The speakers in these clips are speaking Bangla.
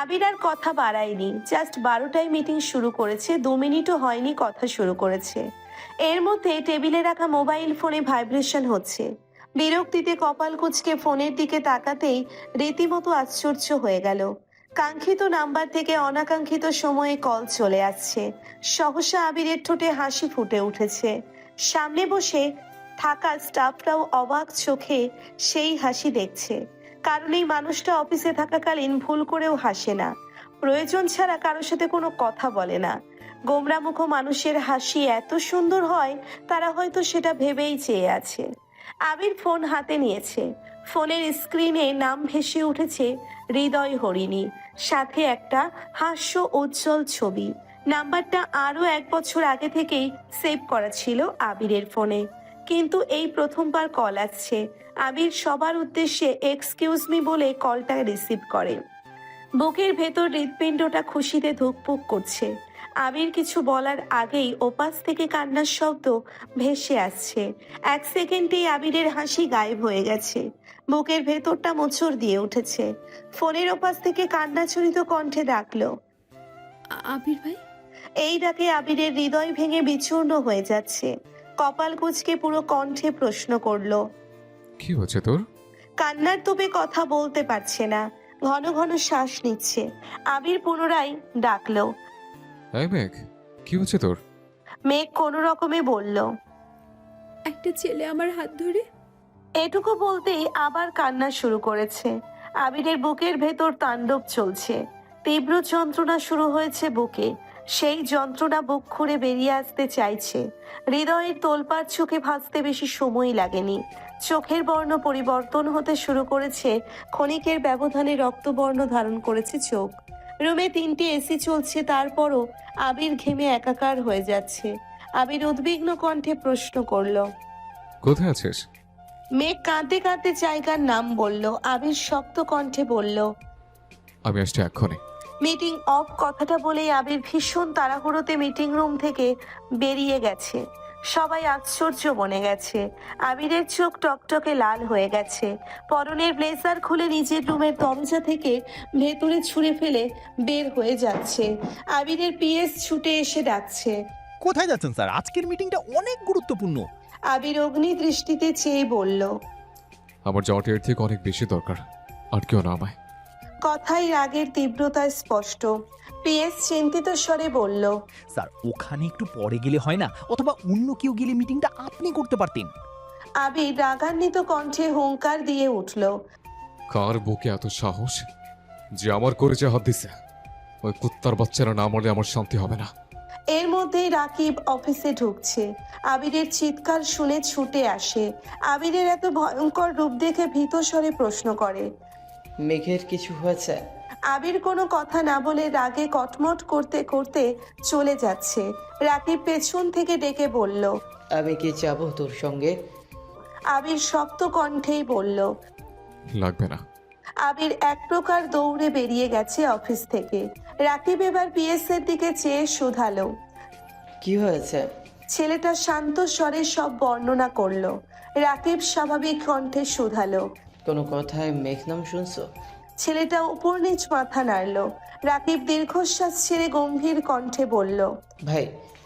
আবির আর কথা বাড়ায়নি, জাস্ট 12টায় মিটিং শুরু করেছে, 2 মিনিটও হয়নি কথা শুরু করেছে। এর মধ্যে টেবিলে রাখা মোবাইল ফোনে ভাইব্রেশন হচ্ছে। বিরক্তিতে কপাল কুঁচকে ফোনের দিকে তাকাতেই রীতিমতো আশ্চর্য হয়ে গেল। কাঙ্ক্ষিত নাম্বার থেকে অনাকাঙ্ক্ষিত সময়ে কল চলে আসছে। সহসা আবিরের ঠোঁটে হাসি ফুটে উঠেছে। সামনে বসে থাকা স্টাফরাও অবাক চোখে সেই হাসি দেখছে, কারণ এই মানুষটা অফিসে থাকাকালীন ভুল করেও হাসে না, প্রয়োজন ছাড়া কারোর সাথে কোনো কথা বলে না। গোমরামুখ মানুষের হাসি এত সুন্দর হয়, তারা হয়তো সেটা ভেবেই চেয়ে আছে। আবির ফোন হাতে নিয়েছে। ফোনের স্ক্রিনে নাম ভেসে উঠেছে হৃদয় হরিণী, সাথে একটা হাস্য উজ্জ্বল ছবি। নাম্বারটা আরো 1 বছর আগে থেকেই সেভ করা ছিল আবিরের ফোনে, কিন্তু এই প্রথমবার কল আসছে। আবির সবার উদ্দেশ্যে এক্সকিউজ মি বলে কলটা রিসিভ করে। বুকের ভেতর হৃৎপিণ্ডটা খুশিতে ধুকপুক করছে। আবির কিছু বলার আগেই ওপাশ থেকে কান্নার শব্দ ভেসে আসছে। 1 সেকেন্ডেই আবিরের হাসি গায়েব হয়ে গেছে। বুকের ভেতরটা মোচড় দিয়ে উঠেছে। ফোনের ওপাশ থেকে কান্নাচরিত কণ্ঠে ডাকলো, আবির ভাই। এই ডাকে আবিরের হৃদয় ভেঙে বিচূর্ণ হয়ে যাচ্ছে। কপাল কুঁচকে পুরো কণ্ঠে প্রশ্ন করলো, কি হচ্ছে তোর? কান্নার তোপে কথা বলতে পারছে না, ঘন ঘন শ্বাস নিচ্ছে। আবির পুনরায় ডাকলো, এই মেঘ, কি হচ্ছে তোর? মেঘ কোনো রকমে বলল, একটা ছেলে আমার হাত ধরে। এটুকু বলতেই আবার কান্না শুরু করেছে। আবিরের বুকের ভেতর তাণ্ডব চলছে। তীব্র যন্ত্রণা শুরু হয়েছে বুকে। সেই যন্ত্রণা বুক খুঁড়ে বেরিয়ে আসতে চাইছে। হৃদয়ের তোলপাড় চোখে ভাসতে বেশি সময় লাগেনি। চোখের বর্ণ পরিবর্তন হতে শুরু করেছে। ক্ষণিকের ব্যবধানে রক্তবর্ণ ধারণ করেছে চোখ। রুমে 3টে এসি চলছে, তারপরও আবির ঘেমে একাকার হয়ে যাচ্ছে। আবির উদ্বিগ্ন কণ্ঠে প্রশ্ন করলো, কোথায় আছিস? মেঘ কাঁদতে কাঁদতে জায়গার নাম বলল। আবির শক্ত কণ্ঠে বলল, আমি আসছি এক্ষুনি। Meeting of. কথাটা বলেই আবির ভীষণ তাড়াহুড়োতে মিটিং রুম থেকে বেরিয়ে গেছে। সবাই আশ্চর্য বনে গেছে। আবিরের চোখ টকটকে লাল হয়ে গেছে। পরনের ব্লেজার খুলে নিজের রুমের দরজা থেকে ভেতরে ছুঁড়ে ফেলে বের হয়ে যাচ্ছে। আবিরের পিএস ছুটে এসে ডাকছে, কোথায় যাচ্ছেন স্যার? আজকের মিটিংটা অনেক গুরুত্বপূর্ণ। আবির অগ্নি দৃষ্টিতে চেয়ে বলল, আমার যাওয়াটা এর থেকে অনেক বেশি দরকার, আর কেউ না আমায়। কথায় রাগের তীব্রতা স্পষ্ট। পিএস চিন্তিত স্বরে বলল, স্যার ওখানে একটু পরে গেলে হয় না? অথবা অন্য কেউ গেলে মিটিংটা আপনি করতে পারতেন। আবির রাগান্বিত কণ্ঠে হুঙ্কার দিয়ে উঠল, কার বুকে এত সাহস যে আমার করেছে হাত দিছে? ওই কুত্তার বাচ্চারা না মরলে আমার শান্তি হবে না। এর মধ্যেই রাকিব অফিসে ঢুকছে। আবিরের চিৎকার শুনে ছুটে আসে। আবিরের এত ভয়ঙ্কর রূপ দেখে ভীত স্বরে প্রশ্ন করে, মেঘের কিছু হয়েছে? আবির কোনো কথা না বলে রাগে কটমট করতে করতে চলে যাচ্ছে। রাকিব পেছন থেকে ডেকে বলল, আমি কি যাবো তোর সঙ্গে? আবির শক্ত কণ্ঠেই বলল। লাগবে না। আবির এক প্রকার দৌড়ে বেরিয়ে গেছে অফিস থেকে। রাকিব এবার পিএস এর দিকে চেয়ে শুধালো, কি হয়েছে? ছেলেটা শান্ত স্বরে সব বর্ণনা করলো। রাকিব স্বাভাবিক কণ্ঠে শুধালো, কোনো কথায় মেঘ নাম শুনছো? ছেলেটা উপর নিচ মাথা নাড়ল। রাকিব দীর্ঘশ্বাস ছেড়ে গম্ভীর কণ্ঠে বলল, ভাই,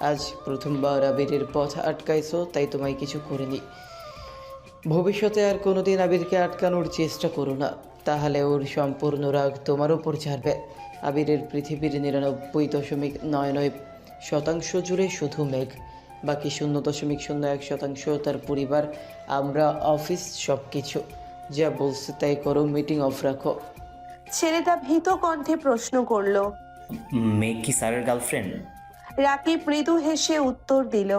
আজ প্রথমবার আবিরের পথ আটকাইছো, তাই তোমায় কিছু করিনি। ভবিষ্যতে আর কোনোদিন আবিরকে আটকানোর চেষ্টা করো না, তাহলে ওর সম্পূর্ণ রাগ তোমার উপর ছাড়বে। আবিরের পৃথিবীর 99.99% জুড়ে শুধু মেঘ, বাকি 0.01% তার পরিবার, আমরা, অফিস, সব কিছু। যা বলছে তাই করো, মিটিং অফ রাখো। ছেলেটা ভীত কণ্ঠে প্রশ্ন করলো, মেঘ কি স্যারের গার্লফ্রেন্ড? রাকিব মৃদু হেসে উত্তর দিল,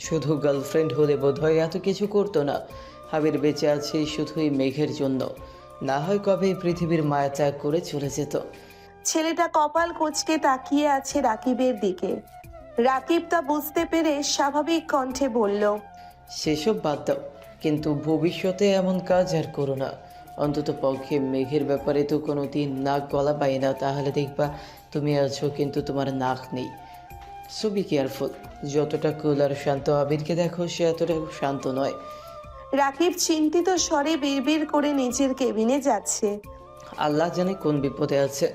শুধু গার্লফ্রেন্ড হলে বোধহয় এত কিছু করতো না। আবির বেঁচে আছে শুধুই মেঘের জন্য, না হয় কবে পৃথিবীর মায়া ত্যাগ করে চলে যেত। ছেলেটা কপাল কুঁচকে তাকিয়ে আছে রাকিবের দিকে। রাকিব তা বুঝতে পেরে স্বাভাবিক কণ্ঠে বলল, সেসব বাদ দাও, কিন্তু ভবিষ্যতে এমন কাজ আর করো না। অন্তত পক্ষে মেঘের ব্যাপারে তো কোনো দিন নাক গলা পাই না, তাহলে দেখবা তুমি আছো কিন্তু তোমার নাক নেই। So be careful. যতটা কুল আর শান্ত আবিরকে দেখো, সে এতটা শান্ত নয়। রাকিব চিন্তিত স্বরে বিড়বিড় করে নিজের কেবিনে যাচ্ছে। আল্লাহ জানে কোন বিপদে আছে।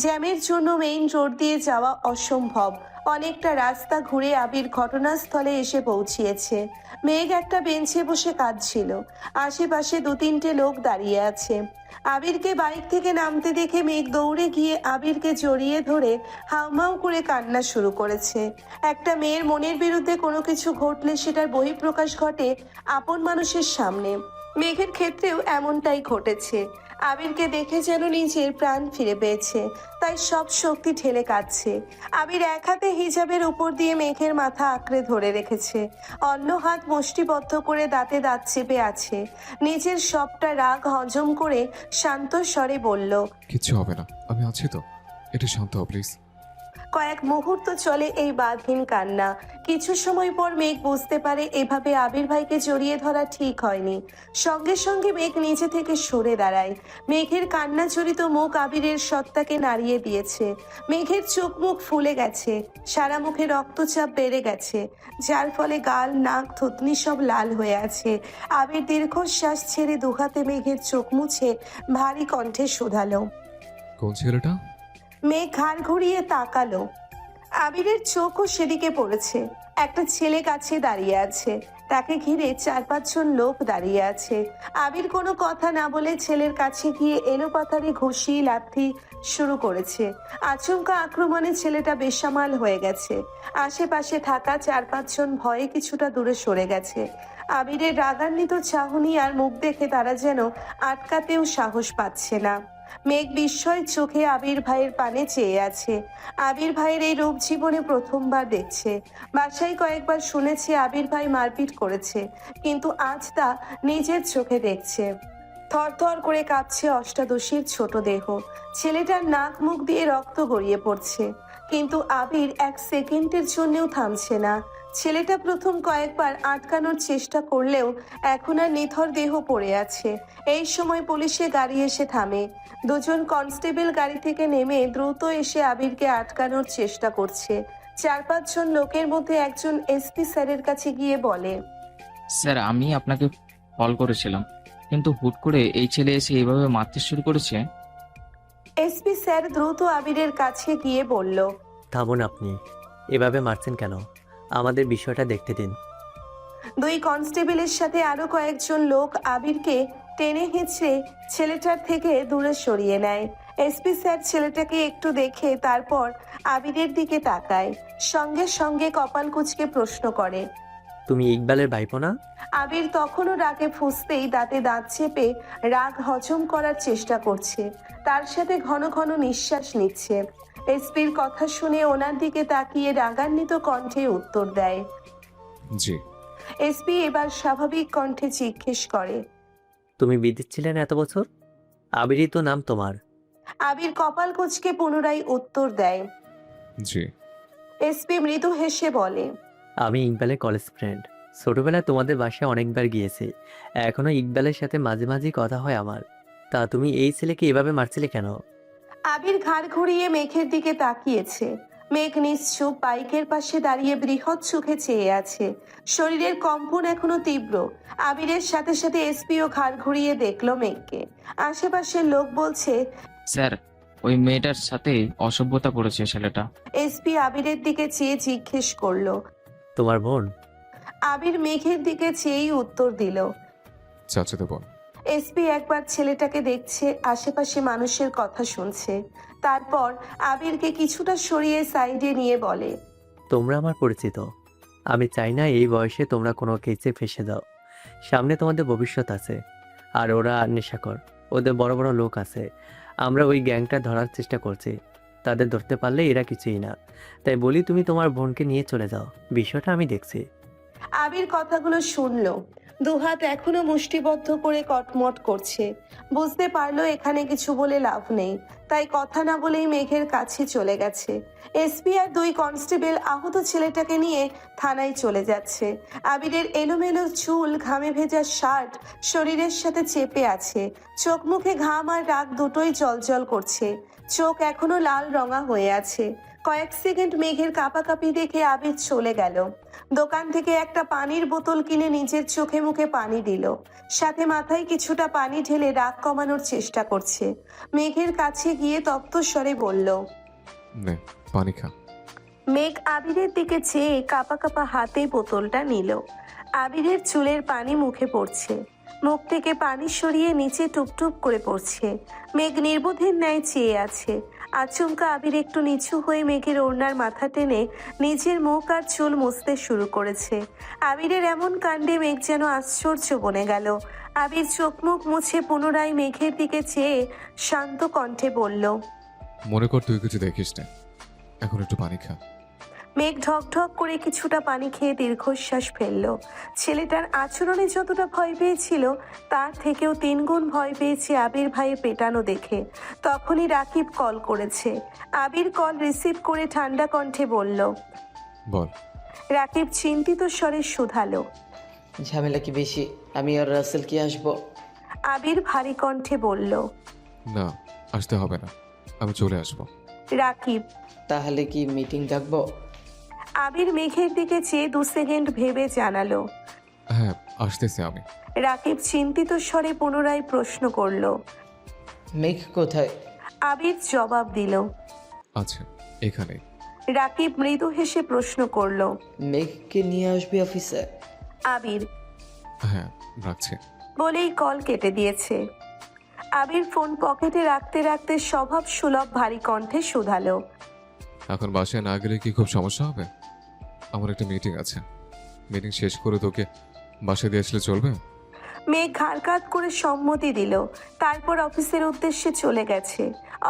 জ্যামের জন্য মেইন রোড দিয়ে যাওয়া অসম্ভব। অনেকটা রাস্তা ঘুরে আবির ঘটনাস্থলে এসে পৌঁছিয়েছে। মেঘ একটা বেঞ্চে বসে কাঁদছিল। আশেপাশে 2-3টে লোক দাঁড়িয়ে আছে। আবিরকে বাইক থেকে নামতে দেখে মেঘ দৌড়ে গিয়ে আবিরকে জড়িয়ে ধরে হাউমাউ করে কান্না শুরু করেছে। একটা মেয়ের মনের বিরুদ্ধে কোনো কিছু ঘটলে সেটার বহিঃপ্রকাশ ঘটে আপন মানুষের সামনে। মেঘের ক্ষেত্রেও এমনটাই ঘটেছে। আবিরকে দেখে যেন নিজের প্রাণ ফিরে পেয়েছে, তাই সব শক্তি ঠেলে কাঁদছে। আবির এক হাতে হিজাবের উপর দিয়ে মেঘের মাথা আঁকড়ে ধরে রেখেছে, অন্য হাত মুষ্টিবদ্ধ করে দাঁতে দাঁত চেপে আছে। নিজের সবটা রাগ হজম করে শান্ত স্বরে বলল, কিচ্ছু হবে না, আমি আছি তো। একটু শান্ত হও প্লিজ। কয়েক মুহূর্ত চলে এই বাঁধহীন কান্না। কিছু সময় পর মেঘ বুঝতে পারে এভাবে আবির ভাইকে জড়িয়ে ধরা ঠিক হয়নি। সঙ্গে সঙ্গে মেঘ নিচে থেকে সরে দাঁড়ায়। মেঘের কান্না জড়িত মুখ আবিরের সত্তাকে নাড়িয়ে দিয়েছে। মেঘের চোখ মুখ ফুলে গেছে, সারা মুখে রক্তচাপ বেড়ে গেছে, যার ফলে গাল, নাক, থুতনি সব লাল হয়ে আছে। আবির দীর্ঘশ্বাস ছেড়ে দুহাতে মেঘের চোখ মুছে ভারী কণ্ঠে শোধালো। কোন ছেলেটা? মেঘ ঘাড় ঘুরিয়ে তাকালো। আবিরের চোখও সেদিকে পড়েছে। একটা ছেলে কাছে দাঁড়িয়ে আছে, তাকে ঘিরে 4-5 জন লোক দাঁড়িয়ে আছে। আবির কোনো কথা না বলে ছেলের কাছে গিয়ে এলোপাতাড়ি ঘুষি লাথি শুরু করেছে। আচমকা আক্রমণে ছেলেটা বেসামাল হয়ে গেছে। আশেপাশে থাকা 4-5 জন ভয়ে কিছুটা দূরে সরে গেছে। আবিরের রাগান্বিত চাহনি আর মুখ দেখে তারা যেন আটকাতেও সাহস পাচ্ছে না। মেঘ বিস্ময় চোখে আবির ভাইয়ের পানে চেয়ে আছে। আবির ভাইয়ের এই রূপ জীবনে প্রথমবার দেখছে। বাসায় কয়েকবার শুনেছে আবির ভাই মারপিট করেছে, কিন্তু আজ তা নিজের চোখে দেখছে। থরথর করে কাঁপছে অষ্টাদশীর ছোট দেহ। ছেলেটার নাক মুখ দিয়ে রক্ত গড়িয়ে পড়ছে, কিন্তু আবির 1 সেকেন্ডের জন্যও থামছে না। ছেলেটা প্রথম কয়েকবার আটকানোর চেষ্টা করলেও এখন আর নিথর দেহ পড়ে আছে। এই সময় পুলিশের গাড়ি এসে থামে। 2 জন কনস্টেবল গাড়ি থেকে নেমে দ্রুত এসে আবিরকে আটকানোর চেষ্টা করছে। 4-5 জন লোকের মধ্যে একজন এসপি স্যারের কাছে গিয়ে বলে, স্যার, আমি আপনাকে কল করেছিলাম, কিন্তু হুট করে এই ছেলে এসে এইভাবে মারতে শুরু করেছে। এসপি স্যার দ্রুত আবিরের কাছে গিয়ে বলল, থামুন, আপনি এভাবে মারছেন কেন? আমাদের বিষয়টা দেখতে দিন। 2 কনস্টেবলের সাথে আরো কয়েকজন লোক আবিরকে টেনে হিঁচড়ে ছেলেটার থেকে দূরে সরিয়ে নেয়। এসপি স্যার ছেলেটাকে একটু দেখে তারপর আবিরের দিকে তাকায়, সঙ্গে সঙ্গে কপাল কুঁচকে প্রশ্ন করে, তুমি ইকবালের ভাইপো না? আবির তখনও রাগে ফুঁসতেই দাঁতে দাঁত চেপে রাগ হজম করার চেষ্টা করছে। তার সাথে ঘন ঘন নিঃশ্বাস নিচ্ছে। এসপির কথা শুনে ওনার দিকে তাকিয়ে রাগান্বিত কণ্ঠে উত্তর দেয়। জি। এসপি এবার স্বাভাবিক কণ্ঠে জিজ্ঞেস করে, তুমি বিদেশ ছিলেন এত বছর? আবিরই তো নাম তোমার। আবির কপাল কুঁচকে পুনরায় উত্তর দেয়। জি। এসপি মৃদু হেসে বলে, আমি ইকবালের কলেজ ফ্রেন্ড। ছোটবেলায় তোমাদের বাসায় অনেকবার গিয়েছি। এখনো ইকবালের সাথে মাঝে মাঝে কথা হয় আমার। তা তুমি এই ছেলেকে এভাবে মারছিলে কেন? আবির ঘাড় ঘুরিয়ে মেঘের দিকে তাকিয়েছে। মেঘ নিশ্চুপ বাইকের পাশে দাঁড়িয়ে বৃহৎ চোখে চেয়ে আছে। শরীরের কম্পন এখনো তীব্র। আবিরের সাথে সাথে এসপিও ঘাড় ঘুরিয়ে দেখলো মেঘকে। আশেপাশের লোক বলছে, স্যার, ওই মেয়েটার সাথে অসভ্যতা করেছে ছেলেটা। এসপি আবিরের দিকে চেয়ে জিজ্ঞেস করলো। তোমার বোন? আবির মেঘের দিকে চেয়েই উত্তর দিল। চাচাতে বোন। এসপি একবার ছেলেটাকে দেখছে, আশেপাশে মানুষের কথা শুনছে। তারপর আবিরকে কিছুটা সরিয়ে সাইডে নিয়ে বলে, তোমরা আমার পরিচিত। আমি চাই না এই বয়সে তোমরা কোনো কেসে ফেসে যাও। সামনে তোমাদের ভবিষ্যৎ আছে। আর ওরা নেশাকর, ওদের বড় বড় লোক আছে। আমরা ওই গ্যাংটা ধরার চেষ্টা করছি। তাদের ধরতে পারলে এরা কিছুই না। তাই বলি তুমি তোমার বোনকে নিয়ে চলে যাও, বিষয়টা আমি দেখছি। আবির কথাগুলো শুনলো। দুহাত এখনো মুষ্টিবদ্ধ করে কটমট করছে। বুঝতে পারলো এখানে কিছু বলে লাভ নেই, তাই কথা না বলেই মেঘের কাছে চলে গেছে। এসপি আর 2 কনস্টেবল আহত ছেলেটাকে নিয়ে থানায় চলে যাচ্ছে। আবিরের এলোমেলো চুল, ঘামে ভেজা শার্ট শরীরের সাথে চেপে আছে। চোখ মুখে ঘাম আর রাগ দুটোই জলজল করছে। চোখ এখনো লাল রঙা হয়ে আছে। কয়েক সেকেন্ড মেঘের কাঁপাকাঁপি দেখে আবির চলে গেল। দোকান থেকে একটা পানির বোতল কিনে নিজের চোখে মুখে পানি দিল, সাথে মাথায় কিছুটা পানি ঢেলে রাগ কমানোর চেষ্টা করছে। মেঘের কাছে গিয়ে তপ্ত স্বরে বলল, নে পানি খা। মেঘ আবিরের দিকে চেয়ে কাঁপা কাঁপা হাতে বোতলটা নিল। আবিরের চুলের পানি মুখে পড়ছে, মুখ থেকে পানি সরিয়ে নিচে টুপটুপ করে পড়ছে। মেঘ নির্বোধের ন্যায় চেয়ে আছে। আচমকা আবির একটু নিচু হয়ে মেঘের ওড়নার মাথা টেনে নিজের মুখ আর চুল মুছতে শুরু করেছে। আবিরের এমন কাণ্ডে মেঘ যেন আশ্চর্য বনে গেল। আবির চোখ মুখ মুছে পুনরায় মেঘের দিকে চেয়ে শান্ত কণ্ঠে বলল, মনে কর তুই কিছু দেখিস না, এখন একটু পানি খা। মেঘ ঢক ঢক করে কিছুটা পানি খেয়ে দীর্ঘশ্বাস ফেলল। ছেলেটার আচরণে যতটা ভয় পেয়েছিল তার থেকেও 3 গুণ ভয় পেয়েছে আবির ভাইয়ের পেটানো দেখে। তখনই রাকিব কল করেছে। আবির কল রিসিভ করে ঠান্ডা কণ্ঠে বলল, বল। রাকিব চিন্তিত স্বরে শুধালো, ঝামেলা কি বেশি? আমি আর রাসেল কি আসবো? আবির ভারী কণ্ঠে বলল, না আসতে হবে না, আমি চলে আসবো। রাকিব। তাহলে কি মিটিং ডাকবো? আবির মেঘের দিকে চেয়ে 2 সেকেন্ড ভেবে জানালো। হ্যাঁ আসতেছি আমি। রাকিব চিন্তিত স্বরে পুনরায় প্রশ্ন করল। মেঘ কোথায়? আবির জবাব দিল, আচ্ছা এখানে। রাকিব মৃদু হেসে প্রশ্ন করল, মেঘকে নিয়ে আসবি অফিসে? আবির হ্যাঁ রাখছি। বলেই কল কেটে দিয়েছে। আবির ফোন পকেটে রাখতে রাখতে স্বভাব সুলভ ভারী কণ্ঠে শুধালো, এখন বাসায় না গেলে কি খুব সমস্যা হবে? আমার একটা মিটিং আছে, মিটিং শেষ করে তোকে বাসায় দিয়ে আসলে চলবে? মেঘ ঘাড় কাত করে সম্মতি দিল। তারপর অফিসের উদ্দেশ্যে চলে গেছে।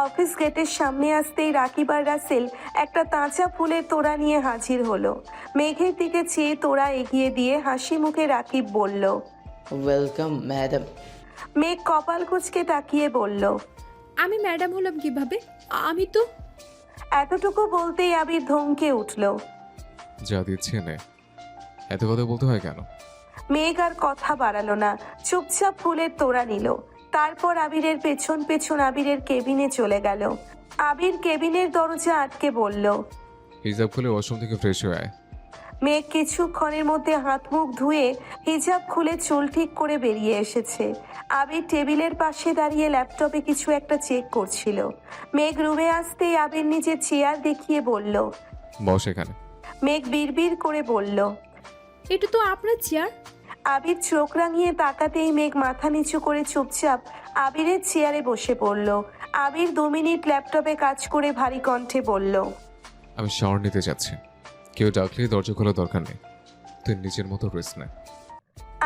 অফিস গেটের সামনে আসতেই রাকিব আর রাসেল একটা তাজা ফুলের তোড়া নিয়ে হাজির হলো। মেঘের দিকে চেয়ে তোড়া এগিয়ে দিয়ে হাসি মুখে রাকিব বলল, ওয়েলকাম ম্যাডাম। মেঘ কপাল কুঁচকে তাকিয়ে বলল, আমি ম্যাডাম হলাম কিভাবে? আমি তো এতটুকু বলতেই আবির ধমকে উঠল। যা দিচ্ছে নে, এত কথা বলতে হয় কেন? মেঘ আর কথা বাড়ালো না, চুপচাপ ফুলের তোড়া নিল। তারপর আবিরের পেছন পেছন আবিরের কেবিনে চলে গেল। আবির কেবিনের দরজা আটকে বলল, হিজাব খুলে ওয়াশরুম থেকে ফ্রেশ হয়ে আয়। মেঘ কিছুক্ষণের মধ্যে হাত মুখ ধুয়ে হিজাব খুলে চুল ঠিক করে বেরিয়ে এসেছে। আবির টেবিলের পাশে দাঁড়িয়ে ল্যাপটপে কিছু একটা চেক করছিল। মেঘ রুমে আসতেই আবির নিজের চেয়ার দেখিয়ে বলল। বস এখানে। মেঘ বিড়বিড় করে বলল, এটা তো আপনার চেয়ার। আবির চোখ রাঙিয়ে তাকাতেই মেঘ মাথা নিচু করে চুপচাপ আবিরের চেয়ারে বসে পড়ল। আবির 2 মিনিট ল্যাপটপে কাজ করে ভারী কণ্ঠে বলল, আমি শাওয়ার নিতে যাচ্ছি, কেউ ডাকলেই দরজা খোলা দরকার নেই, তুই নিজের মতো রেস্ট নে।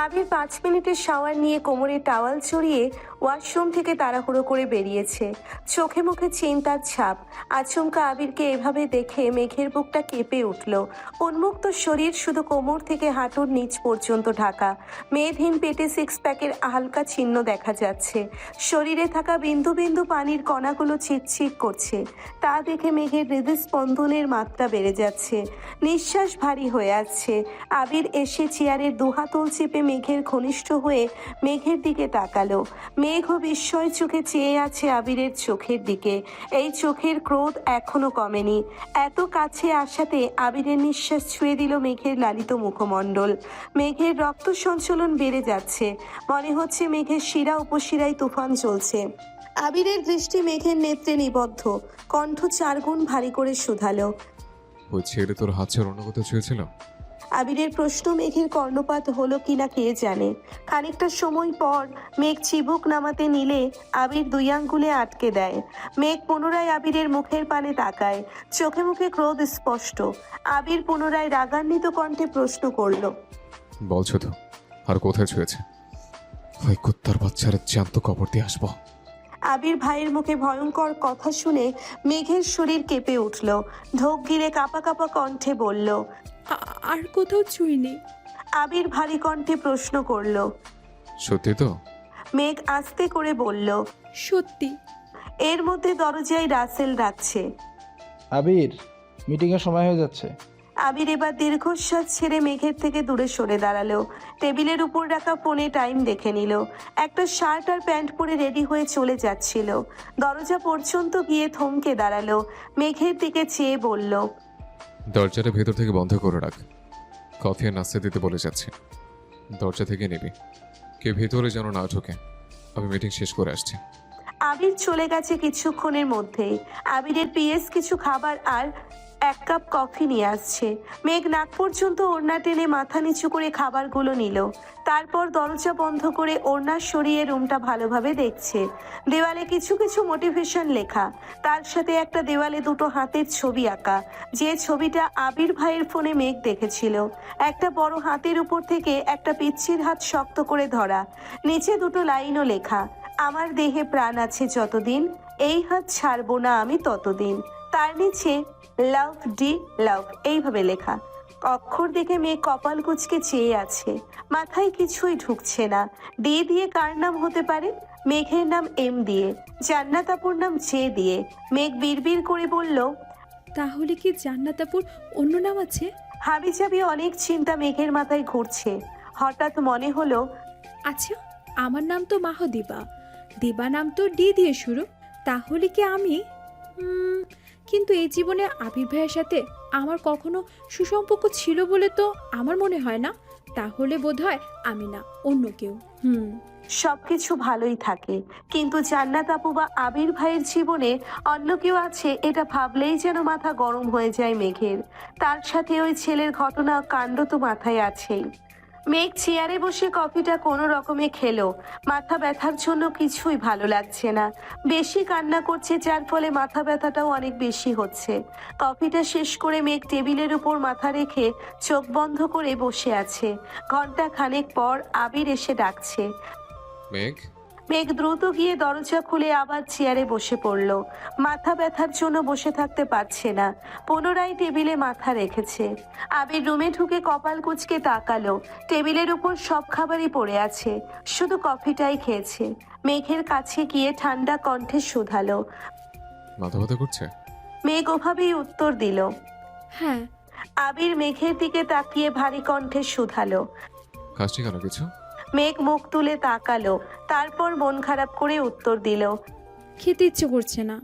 আবির 5 মিনিটের শাওয়ার নিয়ে কোমরে টাওয়াল চড়িয়ে ওয়াশরুম থেকে তাড়াহুড়ো করে বেরিয়েছে। চোখে মুখে চিন্তার ছাপ। আচমকা আবিরকে এভাবে দেখে মেঘের বুকটা কেঁপে উঠল। উন্মুক্ত শরীর, শুধু কোমর থেকে হাঁটুর নিচ পর্যন্ত ঢাকা। মেদহীন পেটে 6 প্যাকের হালকা চিহ্ন দেখা যাচ্ছে। শরীরে থাকা বিন্দু বিন্দু পানির কণাগুলো চিকচিক করছে। তা দেখে মেঘের হৃদস্পন্দনের মাত্রা বেড়ে যাচ্ছে, নিঃশ্বাস ভারী হয়ে আসছে। আবির এসে চেয়ারের 2 হাতল চেপে মেঘের ঘনিষ্ঠ হয়ে মেঘের দিকে তাকালো। মেঘও বিস্ময় চোখে চেয়ে আছে আবিরের চোখের দিকে। এই চোখের ক্রোধ এখনো কমেনি। এত কাছে আসাতে আবিরের নিঃশ্বাস ছুঁয়ে দিল মেঘের লালিত মুখমণ্ডল। মেঘের রক্ত সঞ্চালন বেড়ে যাচ্ছে, মনে হচ্ছে মেঘের শিরা উপশিরায় তুফান চলছে। আবিরের দৃষ্টি মেঘের নেত্রে নিবদ্ধ, কণ্ঠ 4 গুণ ভারী করে শুধালো, ওই ছেলে তোর হাত ছাড়া অন্য কোথাও ছুঁয়েছিল? আবিরের প্রশ্ন মেঘের কর্ণপাত হলো কিনা কে জানে। খানিকটা সময় পর মেঘ চিবুক নামাতে নিলে আবির 2 আঙ্গুলে আটকে দেয়। মেঘ পুনরায় আবিরের মুখের পানে তাকায়, চোখে মুখে ক্রোধ স্পষ্ট। আবির পুনরায় রাগান্বিত কণ্ঠে প্রশ্ন করলো, বলছো তো আর কোথায় ছুঁয়েছে? ওই কুত্তার বাচ্চারা জ্যান্ত কবর দিয়ে আসবো। আবির ভাইয়ের মুখে ভয়ঙ্কর কথা শুনে মেঘের শরীর কেঁপে উঠল। ঢোক গিলে কাঁপা কাঁপা কণ্ঠে বলল, আর কোথাও ছুঁইনি। আবির ভারী কণ্ঠে প্রশ্ন করলো, সত্যি তো? মেঘ আস্তে করে বলল, সত্যি। এর মধ্যে দরজায় রাসেল ডাকছে। আবির, মিটিংয়ের সময় হয়ে যাচ্ছে। আবির এবার দীর্ঘশ্বাস ছেড়ে মেঘের থেকে দূরে সরে দাঁড়ালো। টেবিলের উপর রাখা ফোনে টাইম দেখে নিল। একটা শার্ট আর প্যান্ট পরে রেডি হয়ে চলে যাচ্ছিল। দরজা পর্যন্ত গিয়ে থমকে দাঁড়ালো। মেঘের দিকে চেয়ে বলল, দরজাটা ভেতর থেকে বন্ধ করে রাখ। কফি আর নাস্তা দিতে বলে যাচ্ছি, দরজা থেকে নিবি। কেউ ভেতরে যেন না ঢোকে। আমি মিটিং শেষ করে আসছি। আবির চলে গেছে কিছুক্ষণের মধ্যেই। আবিরের পিএস কিছু খাবার আর 1 কাপ কফি নিয়ে আসছে। মেঘ নাক পর্যন্ত ওড়না টেনে মাথা নিচু করে খাবারগুলো নিল। তারপর দরজা বন্ধ করে ওড়না সরিয়ে রুমটা ভালোভাবে দেখছে। দেওয়ালে কিছু কিছু মোটিভেশন লেখা, তার সাথে একটা দেওয়ালে দুটো হাতের ছবি আঁকা। যে ছবিটা আবির ভাইয়ের ফোনে মেঘ দেখেছিল। একটা বড় হাতের উপর থেকে একটা পিচ্ছির হাত শক্ত করে ধরা, নিচে দুটো লাইনও লেখা, আমার দেহে প্রাণ আছে যতদিন, এই হাত ছাড়বো না আমি ততদিন। তার নিচে লাভ ডি লাভ এইভাবে লেখা। অক্ষর দেখে মেয়ে কপাল কুঁচকে চেয়ে আছে। মাথায় কিছুই ঢুকছে না। ডি দিয়ে কার নাম হতে পারে? মেঘের নাম এম দিয়ে, জান্নাত আপুর নাম জে দিয়ে। মেঘ বিড়বিড় করে বলল, তাহলে কি জান্নাতাপুর অন্য নাম আছে? হাবিজাবি অনেক চিন্তা মেঘের মাথায় ঘুরছে। হঠাৎ মনে হলো, আচ্ছা, আমার নাম তো মাহদিবা, দিবা নাম তো ডি দিয়ে শুরু। তাহলে কি আমি কিন্তু এই জীবনে আবির ভাইয়ের সাথে আমার কখনো সুসম্পর্ক ছিল বলে তো আমার মনে হয় না। তাহলে বোধহয় আমি না, অন্য কেউ। সবকিছু ভালোই থাকে, কিন্তু জান্নাত আপু বা আবির ভাইয়ের জীবনে অন্য কেউ আছে এটা ভাবলেই যেন মাথা গরম হয়ে যায় মেঘের। তার সাথে ওই ছেলের ঘটনা কাণ্ড তো মাথায় আছেই। মেঘ চেয়ারে বসে কফিটা কোনো রকমে খেলো। মাথা ব্যথার জন্য কিছুই ভালো লাগছে না। বেশি কান্না করছে, যার ফলে মাথা ব্যথাটাও অনেক বেশি হচ্ছে। কফিটা শেষ করে মেঘ টেবিলের উপর মাথা রেখে চোখ বন্ধ করে বসে আছে। ঘন্টা খানেক পর আবির এসে ডাকছে। মেঘ, মেঘ দ্রুত গিয়ে দরজা খুলে আবার চেয়ারে বসে পড়ল। মাথা ব্যথার জন্য বসে থাকতে পারছে না। পুনরায় টেবিলে মাথা রেখেছে। আবির রুমে ঢুকে কপাল কুঁচকে তাকালো। টেবিলের উপর সব খাবারই পড়ে আছে, শুধু কফিটাই খেয়েছে। মেঘের কাছে গিয়ে ঠান্ডা কণ্ঠে শুধালো। মাথা ব্যথা করছে? মেঘ ওভাবেই উত্তর দিল। হ্যাঁ। আবির মেঘের দিকে তাকিয়ে ভারী কণ্ঠে শুধালো। কাশছি কেন কিছু? মেঘ মুখ তুলে তাকালো, তারপর মন খারাপ করে উত্তর দিল। খেতে ইচ্ছে করছে না।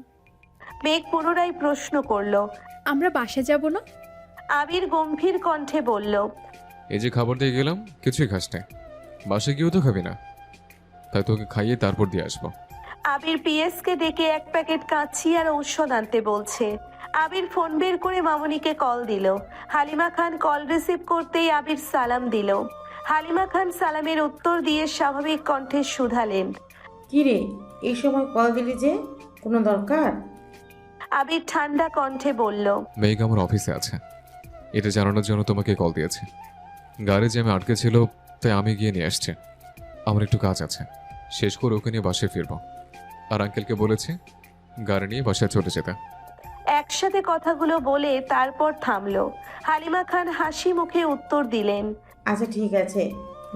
মেঘ পুনরায় প্রশ্ন করলো, আমরা বাসা যাব না? আবির গম্ভীর কণ্ঠে বলল, এই যে খাবার দিয়ে গেলাম কিছুই খাস নাই, বাসে গিয়েও তো খাবি না, তাই তোকে খাইয়ে তারপর দিয়ে আসবো। আবির পিএসকে ডেকে 1 প্যাকেট কাঁচি আর ঔষধ আনতে বলছে। আবির ফোন বের করে মামনিকে কল দিল। হালিমা খান কল রিসিভ করতেই আবির সালাম দিল। হালিমা খান সালামের উত্তর দিয়ে স্বাভাবিক কণ্ঠে শুধালেন, কিরে এই সময় কল দিলি যে, কোনো দরকার? আবির ঠান্ডা কণ্ঠে বলল, মেঘ আমার অফিসে আছে, এটা জানানোর জন্য তোমাকে কল দিয়েছে। গাড়ি জ্যামে আটকে ছিল, তাই আমি গিয়ে নিয়ে আসছি। আমার একটু কাজ আছে, শেষ করে ওকে নিয়ে বাসায় ফিরবো। আর আঙ্কেলকে বলেছি গাড়ি নিয়ে বাসায় চলে যেতে। একসাথে কথাগুলো বলে তারপর থামলো। হালিমা খান হাসি মুখে উত্তর দিলেন, আচ্ছা ঠিক আছে,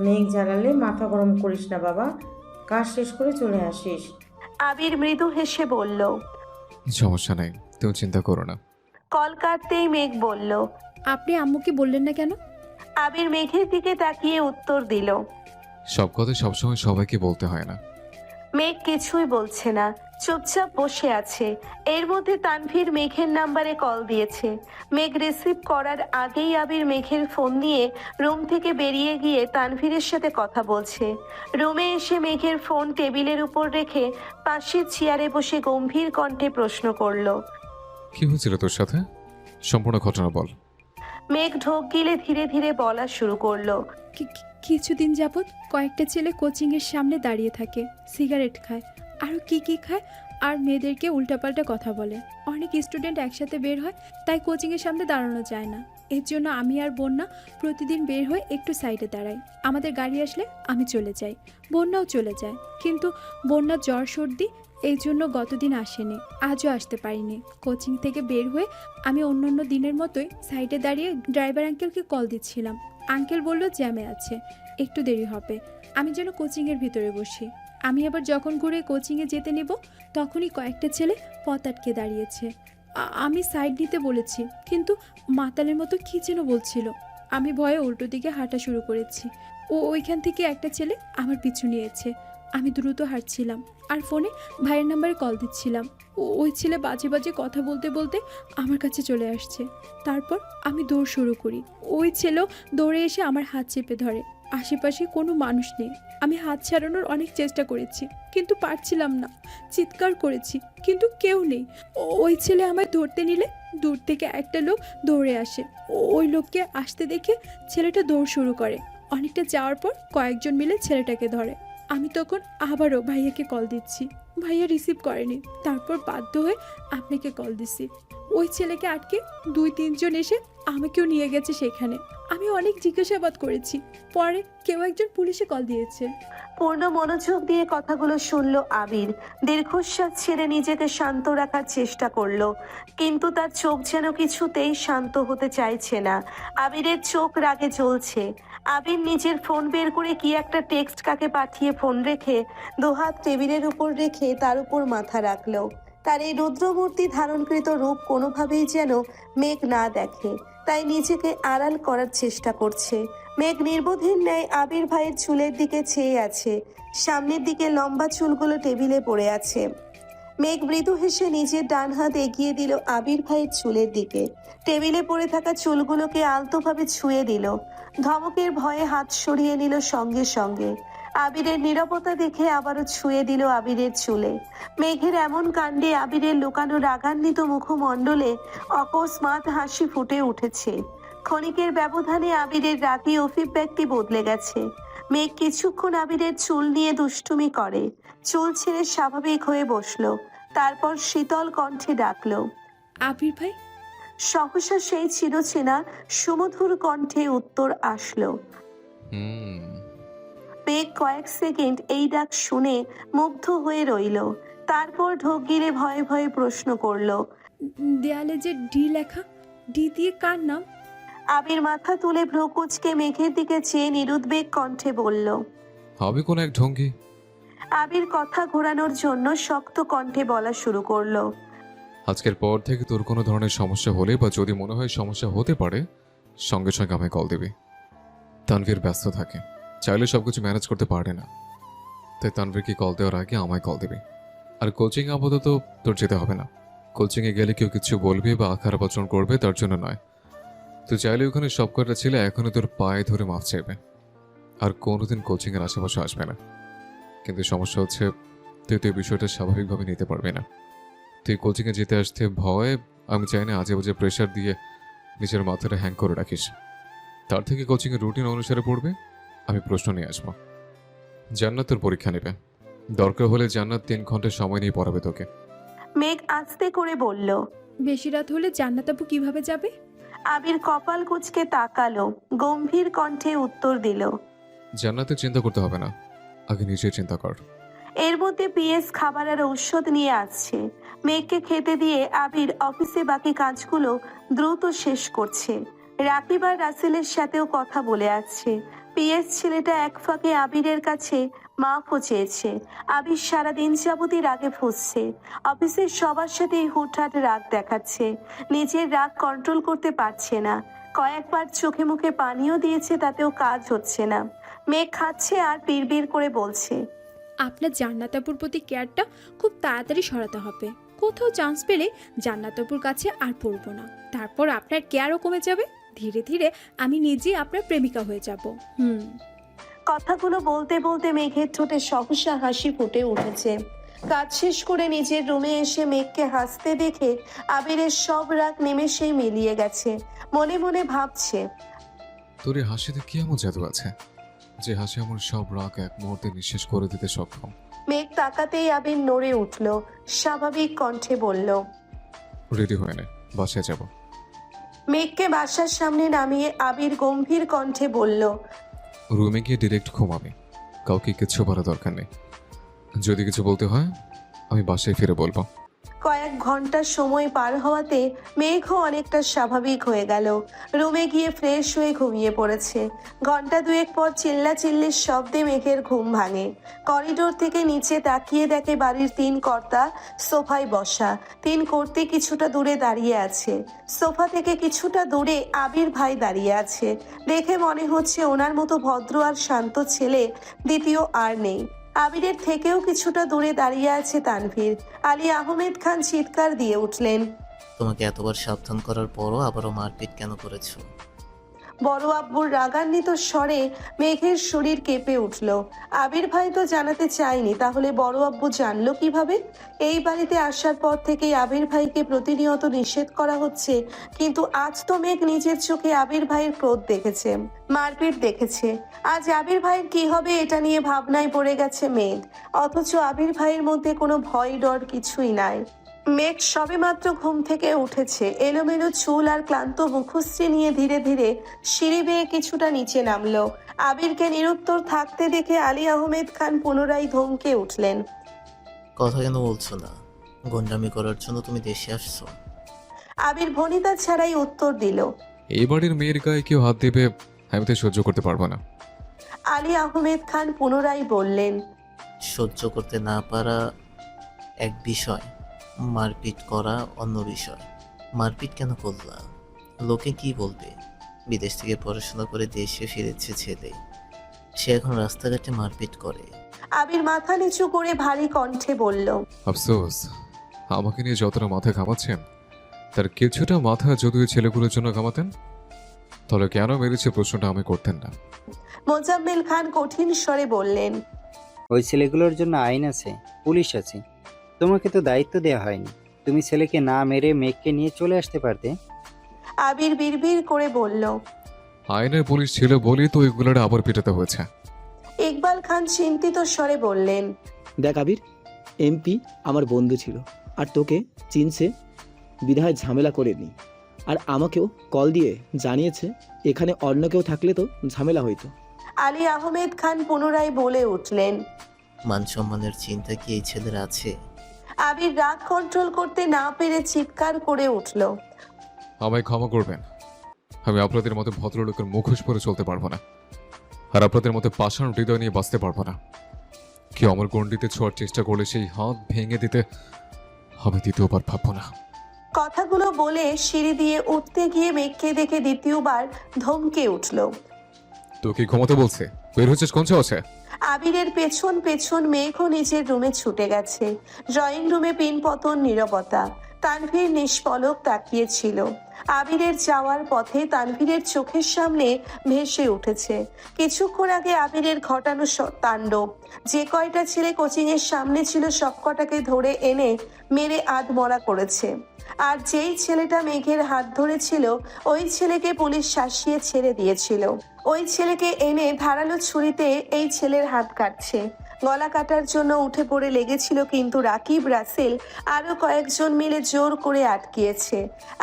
মেঘ জ্বালালে মাথা গরম করিস না বাবা, কাজ শেষ করে চলে আসিস। আবির মৃদু হেসে বলল, সমস্যা নাই, তুমি চিন্তা করো না। কল কাটতেই মেঘ বলল। আপনি আম্মুকে বললেন না কেন? আবির মেঘের দিকে তাকিয়ে উত্তর দিল, সব কথা সবসময় সবাইকে বলতে হয় না। মেঘ কিছুই বলছে না, চুপচাপ বসে আছে। এর মধ্যে তানভীর মেঘের নাম্বারে কল দিয়েছে। মেঘ রিসিভ করার আগেই আবির মেঘের ফোন নিয়ে রুম থেকে বেরিয়ে গিয়ে তানভীরের সাথে কথা বলছে। রুমে এসে মেঘের ফোন টেবিলের উপর রেখে পাশের চেয়ারে বসে গম্ভীর কণ্ঠে প্রশ্ন করলো, কি হয়েছিল তোর সাথে? সম্পূর্ণ ঘটনা বল। মেঘ ঢোক গিলে ধীরে ধীরে বলা শুরু করলো, কিছুদিন যাবৎ কয়েকটা ছেলে কোচিংয়ের সামনে দাঁড়িয়ে থাকে, সিগারেট খায়, আরও কি খায়, আর মেয়েদেরকে উল্টাপাল্টা কথা বলে। অনেক স্টুডেন্ট একসাথে বের হয়, তাই কোচিংয়ের সামনে দাঁড়ানো যায় না। এর জন্য আমি আর বন্যা প্রতিদিন বের হয়ে একটু সাইডে দাঁড়াই। আমাদের গাড়ি আসলে আমি চলে যাই, বন্যাও চলে যায়। কিন্তু বন্যার জ্বর সর্দি, এই জন্য গতদিন আসেনি, আজও আসতে পারিনি। কোচিং থেকে বের হয়ে আমি অন্য দিনের মতোই সাইডে দাঁড়িয়ে ড্রাইভার আঙ্কেলকে কল দিচ্ছিলাম। আঙ্কেল বলল জ্যামে আছে, একটু দেরি হবে। আমি যেন কোচিংয়ের ভিতরে বসি। আমি আবার যখন ঘুরে কোচিংয়ে যেতে নেব, তখনই কয়েকটা ছেলে পথ আটকে দাঁড়িয়েছে। আমি সাইড নিতে বলেছি, কিন্তু মাতালের মতো কী যেন বলছিল। আমি ভয়ে উল্টো দিকে হাঁটা শুরু করেছি। ওইখান থেকে একটা ছেলে আমার পিছু নিয়েছে। আমি দ্রুত হাঁটছিলাম আর ফোনে ভাইয়ের নাম্বারে কল দিচ্ছিলাম। ওই ছেলে বাজে বাজে কথা বলতে বলতে আমার কাছে চলে আসছে। তারপর আমি দৌড় শুরু করি। ওই ছেলেও দৌড়ে এসে আমার হাত চেপে ধরে। আশেপাশে কোনো মানুষ নেই। আমি হাত ছাড়ানোর অনেক চেষ্টা করেছি, কিন্তু পারছিলাম না। চিৎকার করেছি, কিন্তু কেউ নেই। ওই ছেলে আমায় ধরতে নিলে দূর থেকে একটা লোক দৌড়ে আসে। ওই লোককে আসতে দেখে ছেলেটা দৌড় শুরু করে। অনেকটা যাওয়ার পর কয়েকজন মিলে ছেলেটাকে ধরে। আমি তখন আবারও ভাইয়াকে কল দিচ্ছি, ভাইয়া রিসিভ করেনি। তারপর বাধ্য হয়ে আপনাকে কল দিছি। ওই ছেলেকে আটকে 2-3 জন এসে আমাকেও নিয়ে গেছে সেখানে। আমি অনেক জিজ্ঞাসাবাদ করেছি, পরে কেউ একজন পুলিশে কল দিয়েছে। পূর্ণ মনোযোগ দিয়ে কথাগুলো শুনলো আবির। দীর্ঘশ্বাস ছেড়ে নিজেকে শান্ত রাখার চেষ্টা করলো, কিন্তু তার চোখ যেন কিছুতেই শান্ত হতে চাইছে না। আবিরের চোখ রাগে জ্বলছে। আবির নিজের ফোন বের করে কি একটা টেক্সট কাকে পাঠিয়ে ফোন রেখে দুহাত টেবিলের উপর রেখে তার উপর মাথা রাখলো। তার এই রুদ্রমূর্তি ধারণকৃত রূপ কোনোভাবেই যেন মেঘ না দেখে, তাই নিজেকে আড়াল করার চেষ্টা করছে। মেঘ নির্বোধের ন্যায় আবির ভাইয়ের চুলের দিকে চেয়ে আছে। সামনের দিকে লম্বা চুলগুলো টেবিলে পড়ে আছে। মেঘ মৃদু হেসে নিজের ডান হাত এগিয়ে দিল আবির ভাইয়ের চুলের দিকে। টেবিলে পড়ে থাকা চুলগুলোকে আলতোভাবে ছুঁয়ে দিল। ধমকের ভয়ে হাত সরিয়ে নিল সঙ্গে সঙ্গে। আবিরের নীরবতা দেখে আবারও ছুঁয়ে দিল আবিরের চুলে। মেঘের এমন কাণ্ডে আবিরের লুকানো রাগান্বিত মুখমণ্ডলে অকস্মাৎ হাসি ফুটে উঠেছে। ক্ষণিকের ব্যবধানে আবিরের রাগী অভিব্যক্তি বদলে গেছে। মেঘ কিছুক্ষণ আবিরের চুল নিয়ে দুষ্টুমি করে, চুল ছেড়ে স্বাভাবিক হয়ে বসলো। তারপর শীতল কণ্ঠে ডাকলো, আবির ভাই। সহসা সেই চিরচেনা সুমধুর কণ্ঠে উত্তর আসলো। মেঘ কয়েক সেকেন্ড এই ডাক শুনে মুগ্ধ হয়ে রইল। তারপর ঢোক গিলে ভয়ে ভয়ে প্রশ্ন করলো, দেয়ালে যে ডি লেখা, ডি দিয়ে কার নাম? আবির মাথা তুলে ভ্রু কুঁচকে মেঘের দিকে চেয়ে নিরুদ্বেগ কণ্ঠে বলল। হবে কোন এক ঢঙ্গি। আবির কথা ঘোরানোর জন্য শক্ত কণ্ঠে বলা শুরু করলো, আজকের পর থেকে তোর কোনো ধরনের সমস্যা হলে বা যদি মনে হয় সমস্যা হতে পারে, সঙ্গে সঙ্গে আমায় কল দিবি। তানভীর ব্যস্ত থাকে, চাইলে সবকিছু ম্যানেজ করতে পারে না, তাই তানভীরকে কল দেওয়ার আগে আমায় কল দিবি। আর কোচিং আপাতত তোর যেতে হবে না। কোচিংয়ে গেলে কেউ কিছু বলবে বা খারাপ আচরণ করবে তার জন্য নয়। তুই চাইলে ওখানে সব কটা ছেলে এখনই তোর পায়ে ধরে মাফ চাইবে, আর কোনোদিন কোচিংয়ের আশেপাশে আসবে না। কিন্তু সমস্যা হচ্ছে তুই তো এই বিষয়টা স্বাভাবিকভাবে নিতে পারবি না। তুই কোচিংয়ে যেতে আসতে ভয়ে আমি চাই না আজে বাজে প্রেশার দিয়ে নিজের মাথাটা হ্যাং করে রাখিস। তার থেকে কোচিংয়ের রুটিন অনুসারে পড়বে। আমি প্রশ্ন নিয়ে আসবো। জান্নাত তোর পরীক্ষা নেবে, দরকার হলে জান্নাত 3 ঘন্টা সময় নিয়ে পড়াবে তোকে। মেঘ আস্তে করে বলল। বেশি রাত হলে জান্নাত আপু কিভাবে যাবে? আবির কপাল কুঁচকে তাকালো, গম্ভীর কণ্ঠে উত্তর দিল, জান্নাতের চিন্তা করতে হবে না, আগে নিজে চিন্তা কর। এর মধ্যে পিএস খাবার আর ঔষধ নিয়ে আসছে। মেঘকে খেতে দিয়ে আবির অফিসে বাকি কাজগুলো দ্রুত শেষ করছে। রাকিব আর রাসেলের সাথেও কথা বলে আসছে। পিএস ছেলেটা এক ফাঁকে আবিরের কাছে মাফও চেয়েছে। আবির সারাদিন যাবতই রাগে ফুঁসছে। অফিসের সবার সাথেই হুটহাট রাগ দেখাচ্ছে। নিজের রাগ কন্ট্রোল করতে পারছে না। কয়েকবার চোখে মুখে পানিও দিয়েছে, তাতেও কাজ হচ্ছে না। মেঘ খাচ্ছে আর বিড়বিড় করে বলছে, আপনার জান্নাত আপুর প্রতি কেয়ারটা খুব তাড়াতাড়ি সরাতে হবে। কোথাও চান্স পেলে জান্নাত আপুর কাছে আর পড়বো না। তারপর আপনার কেয়ারও কমে যাবে। ধীরে ধীরে আমি নিজেই আপনার প্রেমিকা হয়ে যাব। কথাগুলো বলতে বলতে মেঘের ঠোঁটে সহসা হাসি ফুটে উঠেছে। কাজ শেষ করে নিজের রুমে এসে মেঘকে হাসতে দেখে আবিরের সব রাগ নিমেষেই মিলিয়ে গেছে। মনে মনে ভাবছে, তোর এই হাসিতে কি এমন জাদু আছে যে হাসি আমার সব রাগ এক মুহূর্তে নিঃশেষ করে দিতে সক্ষম। মেঘ তাকাতেই আবির নড়ে উঠল। স্বাভাবিক কণ্ঠে বলল, রেডি হয়ে নে, বাসায় যাব। মেঘকে বাসার সামনে নামিয়ে আবির গম্ভীর কণ্ঠে বলল, রুমে গিয়ে ডিরেক্ট ঘুমাবি, কাউকে কিচ্ছু বলার দরকার নেই। যদি কিছু বলতে হয় আমি বাসায় ফিরে বলবো। কয়েক ঘন্টা সময় পার হওয়াতে মেঘও অনেকটা স্বাভাবিক হয়ে গেল। রুমে গিয়ে ফ্রেশ হয়ে ঘুমিয়ে পড়েছে। ঘন্টা দুয়েক পর চিল্লাচিল্লির শব্দে মেঘের ঘুম ভাঙে। করিডোর থেকে নিচে তাকিয়ে দেখে বাড়ির 3 কর্তা সোফায় বসা। 3 কর্তি কিছুটা দূরে দাঁড়িয়ে আছে। সোফা থেকে কিছুটা দূরে আবির ভাই দাঁড়িয়ে আছে। দেখে মনে হচ্ছে ওনার মতো ভদ্র আর শান্ত ছেলে দ্বিতীয় আর নেই। আবিরের থেকেও কিছুটা দূরে দাঁড়িয়ে আছে তানভীর। আলী আহমেদ খান চিৎকার দিয়ে উঠলেন, তোমাকে এতবার সাবধান করার পরও আবারও মারপিট কেন করেছো? বড় আব্বুর রাগান্বিত স্বরে মেঘের শরীর কেঁপে উঠল। আবির ভাই তো জানাতে চায়নি, তাহলে বড় আব্বু জানলো কিভাবে? এই বাড়িতে আসার পর থেকেই আবির ভাইকে প্রতিনিয়ত নিষেধ করা হচ্ছে, কিন্তু আজ তো মেঘ নিজের চোখে আবির ভাইয়ের ক্রোধ দেখেছে, মারপিট দেখেছে। আজ আবির ভাইয়ের কি হবে এটা নিয়ে ভাবনায় পড়ে গেছে মেঘ। অথচ আবির ভাইয়ের মধ্যে কোনো ভয় ডর কিছুই নাই। মেঘ সবেমাত্র ঘুম থেকে উঠেছে। এলোমেলো চুল আর ক্লান্ত মুখশ্রী নিয়ে ধীরে ধীরে সিঁড়ি বেয়ে কিছুটা নিচে নামলো। আবিরকে নিরুত্তর থাকতে দেখে আলী আহমেদ খান পুনরায় ধমকে উঠলেন, কথা কেন বলছো না? গন্ডামি করার জন্য তুমি দেশে আসছো? আবির ভনিতা ছাড়াই উত্তর দিল, এই বাড়ির মেয়ের গায়ে কেউ হাত দেবে আমি তো সহ্য করতে পারবো না। আলী আহমেদ খান পুনরায় বললেন, সহ্য করতে না পারা এক বিষয়, মারপিট করা অন্য বিষয়। মারপিট কেন করলা? লোকে কি বলবে? বিদেশ থেকে পড়াশোনা করে দেশে ফিরেছে ছেলে, সে এখন রাস্তাঘাটে মারপিট করে। আবির মাথা নিচু করে ভারী কণ্ঠে বলল, আফসোস, আমাকে নিয়ে যতটা মাথা ঘামাচ্ছেন তার কিছুটা মাথা যদি ওই ছেলেগুলোর জন্য ঘামাতেন তাহলে কেন মেরেছে প্রশ্নটা আমি করতেন না। মোজাম্মেল খান কঠিন স্বরে বললেন, ওই ছেলেগুলোর জন্য আইন আছে, পুলিশ আছে। তোমাকে তো দায়িত্ব দেওয়া হয়নি। তুমি ছেলেকে না মেরে মেঘকে নিয়ে চলে আসতে পারতে। আবির বিড়বিড় করে বলল, আইনের পুলিশ ছিল বলেই তো ওইগুলোর আবার পিটাতে হয়েছে। ইকবাল খান চিন্তিত স্বরে বললেন, দেখ আবির, এমপি আমার বন্ধু ছিল আর তোকে চিনছে বিধায় ঝামেলা করেনি, আর আমাকেও কল দিয়ে জানিয়েছে এখানে অন্য কেউ থাকলে তো ঝামেলা হইতো। আলী আহমেদ খান পুনরায় বলে উঠলেন, মান সম্মানের চিন্তা কি এই ছেলের আছে? আবির রাগ কন্ট্রোল করতে না পেরে চিৎকার করে উঠল, আমায় ক্ষমা করবেন, আমি আপনাদের মতো ভদ্রলোকের মুখোশ পরে চলতে পারবো না, আর আপনাদের মতো পাষাণ হৃদয় নিয়ে বাঁচতে পারবো না। কেউ আমার গণ্ডিতে ছোঁয়ার চেষ্টা করলে সেই হাত ভেঙে দিতে আমি দ্বিতীয়বার ভাববো না। কথাগুলো বলে সিঁড়ি দিয়ে উঠতে গিয়ে মেঘকে দেখে দ্বিতীয়বার ধমকে উঠল। তো কি ঘুমাতে বলছে? বের হচ্ছিস কোন আছে? আবিরের পেছন পেছন মেঘও নিজের রুমে ছুটে গেছে। ড্রয়িং রুমে পিনপতন নীরবতা। তানভীর নিষ্পলক তাকিয়েছিল। আবিরের যাওয়ার পথে তানভীরের চোখের সামনে ভেসে উঠেছে কিছুক্ষণ আগে আবিরের ঘটানো তাণ্ডব। যে কয়টা ছেলে কোচিং এর সামনে ছিল সবকটাকে ধরে এনে মেরে আধমরা করেছে। আর যেই ছেলেটা মেঘের হাত ধরেছিল ওই ছেলেকে পুলিশ শাসিয়ে ছেড়ে দিয়েছিল। ওই ছেলেকে এনে ধারালো ছুরিতে এই ছেলের হাত কাটছে। গলা কাটার জন্য উঠে পড়ে লেগেছিল, কিন্তু রাকিব, রাসেল আরো কয়েকজন মিলে জোর করে আটকিয়েছে।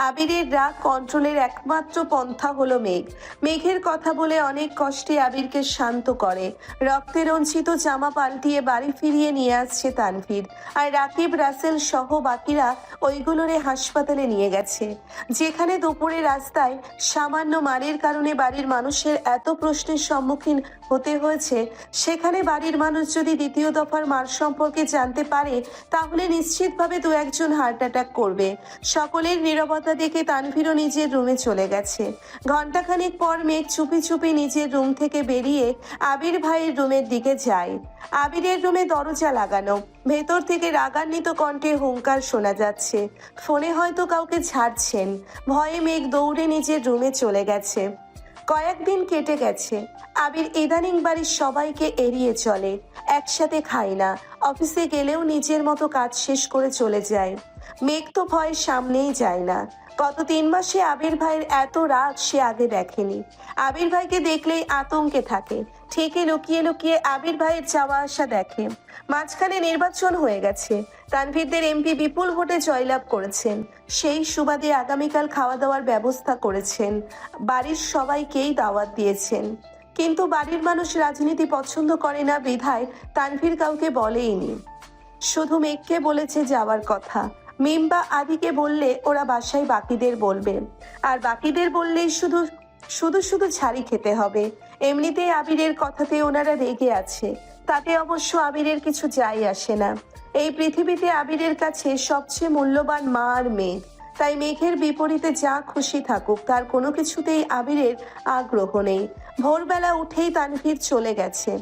আবিরের রাগ কন্ট্রোলের একমাত্র পন্থা হলো মেঘ। মেঘের কথা বলে অনেক কষ্টে আবিরকে শান্ত করে। রক্তে রঞ্জিত জামা পাল্টিয়ে বাড়ি ফিরিয়ে নিয়ে আসছে তানভীর। আর রাকিব, রাসেল সহ বাকিরা ওইগুলোরে হাসপাতালে নিয়ে গেছে। যেখানে দুপুরে রাস্তায় সামান্য মারের কারণে বাড়ির মানুষের এত প্রশ্নের সম্মুখীন হতে হয়েছে, সেখানে বাড়ির মানুষ যদি দ্বিতীয় দফার মার সম্পর্কে জানতে পারে তাহলে নিশ্চিতভাবে দু একজন হার্ট অ্যাটাক করবে। সকলের নীরবতা দেখে তানভীরও নিজের রুমে চলে গেছে। ঘন্টাখানেক পর মেঘ চুপি চুপি নিজের রুম থেকে বেরিয়ে আবির ভাইয়ের রুমের দিকে যায়। আবিরের রুমে দরজা লাগানো, ভেতর থেকে রাগান্বিত কণ্ঠে হুঙ্কার শোনা যাচ্ছে। ফোনে হয়তো কাউকে ঝাড়ছেন। ভয়ে মেঘ দৌড়ে নিজের রুমে চলে গেছে। কয়েকদিন কেটে গেছে। আবির ইদানিং বাড়ির সবাইকে এড়িয়ে চলে, একসাথে খায় না। অফিসে গেলেও নিজের মতো কাজ শেষ করে চলে যায়। মেঘ তো ভয়ের সামনেই যায় না। গত 3 মাসে আবির ভাইয়ের এত রাগ সে আগে দেখেনি। আবির ভাইকে দেখলেই আতঙ্কে থাকে। ঠিকই লুকিয়ে লুকিয়ে আবির ভাইয়ের যাওয়া আসা দেখে। মাঝখানে নির্বাচন হয়ে গেছে। তানভীরদের এমপি বিপুল ভোটে জয়লাভ করেছেন। সেই সুবাদে আগামীকাল খাওয়া দাওয়ার ব্যবস্থা করেছেন। বাড়ির সবাইকেই দাওয়াত দিয়েছেন। কিন্তু বাড়ির মানুষ রাজনীতি পছন্দ করে না বিধায় তানভীর কাউকে বলেইনি। শুধু মেঘকে বলেছে যাওয়ার কথা। মিম বা আদিকে বললে ওরা বাসায় বাকিদের বলবে, আর বাকিদের বললেই শুধু শুধু শুধু ছাড়ি খেতে হবে। এমনিতেই আবিরের কথাতে ওনারা রেগে আছে, তাতে অবশ্য আবিরের কিছু যায় আসে না। এই পৃথিবীতে আবিরের কাছে সবচেয়ে মূল্যবান মা আর মেঘ, তাই মেঘের বিপরীতে যা খুশি থাকুক তার কোনো কিছুতেই আবিরের আগ্রহ নেই। ভোরবেলা উঠেই তানভীর চলে গেছে,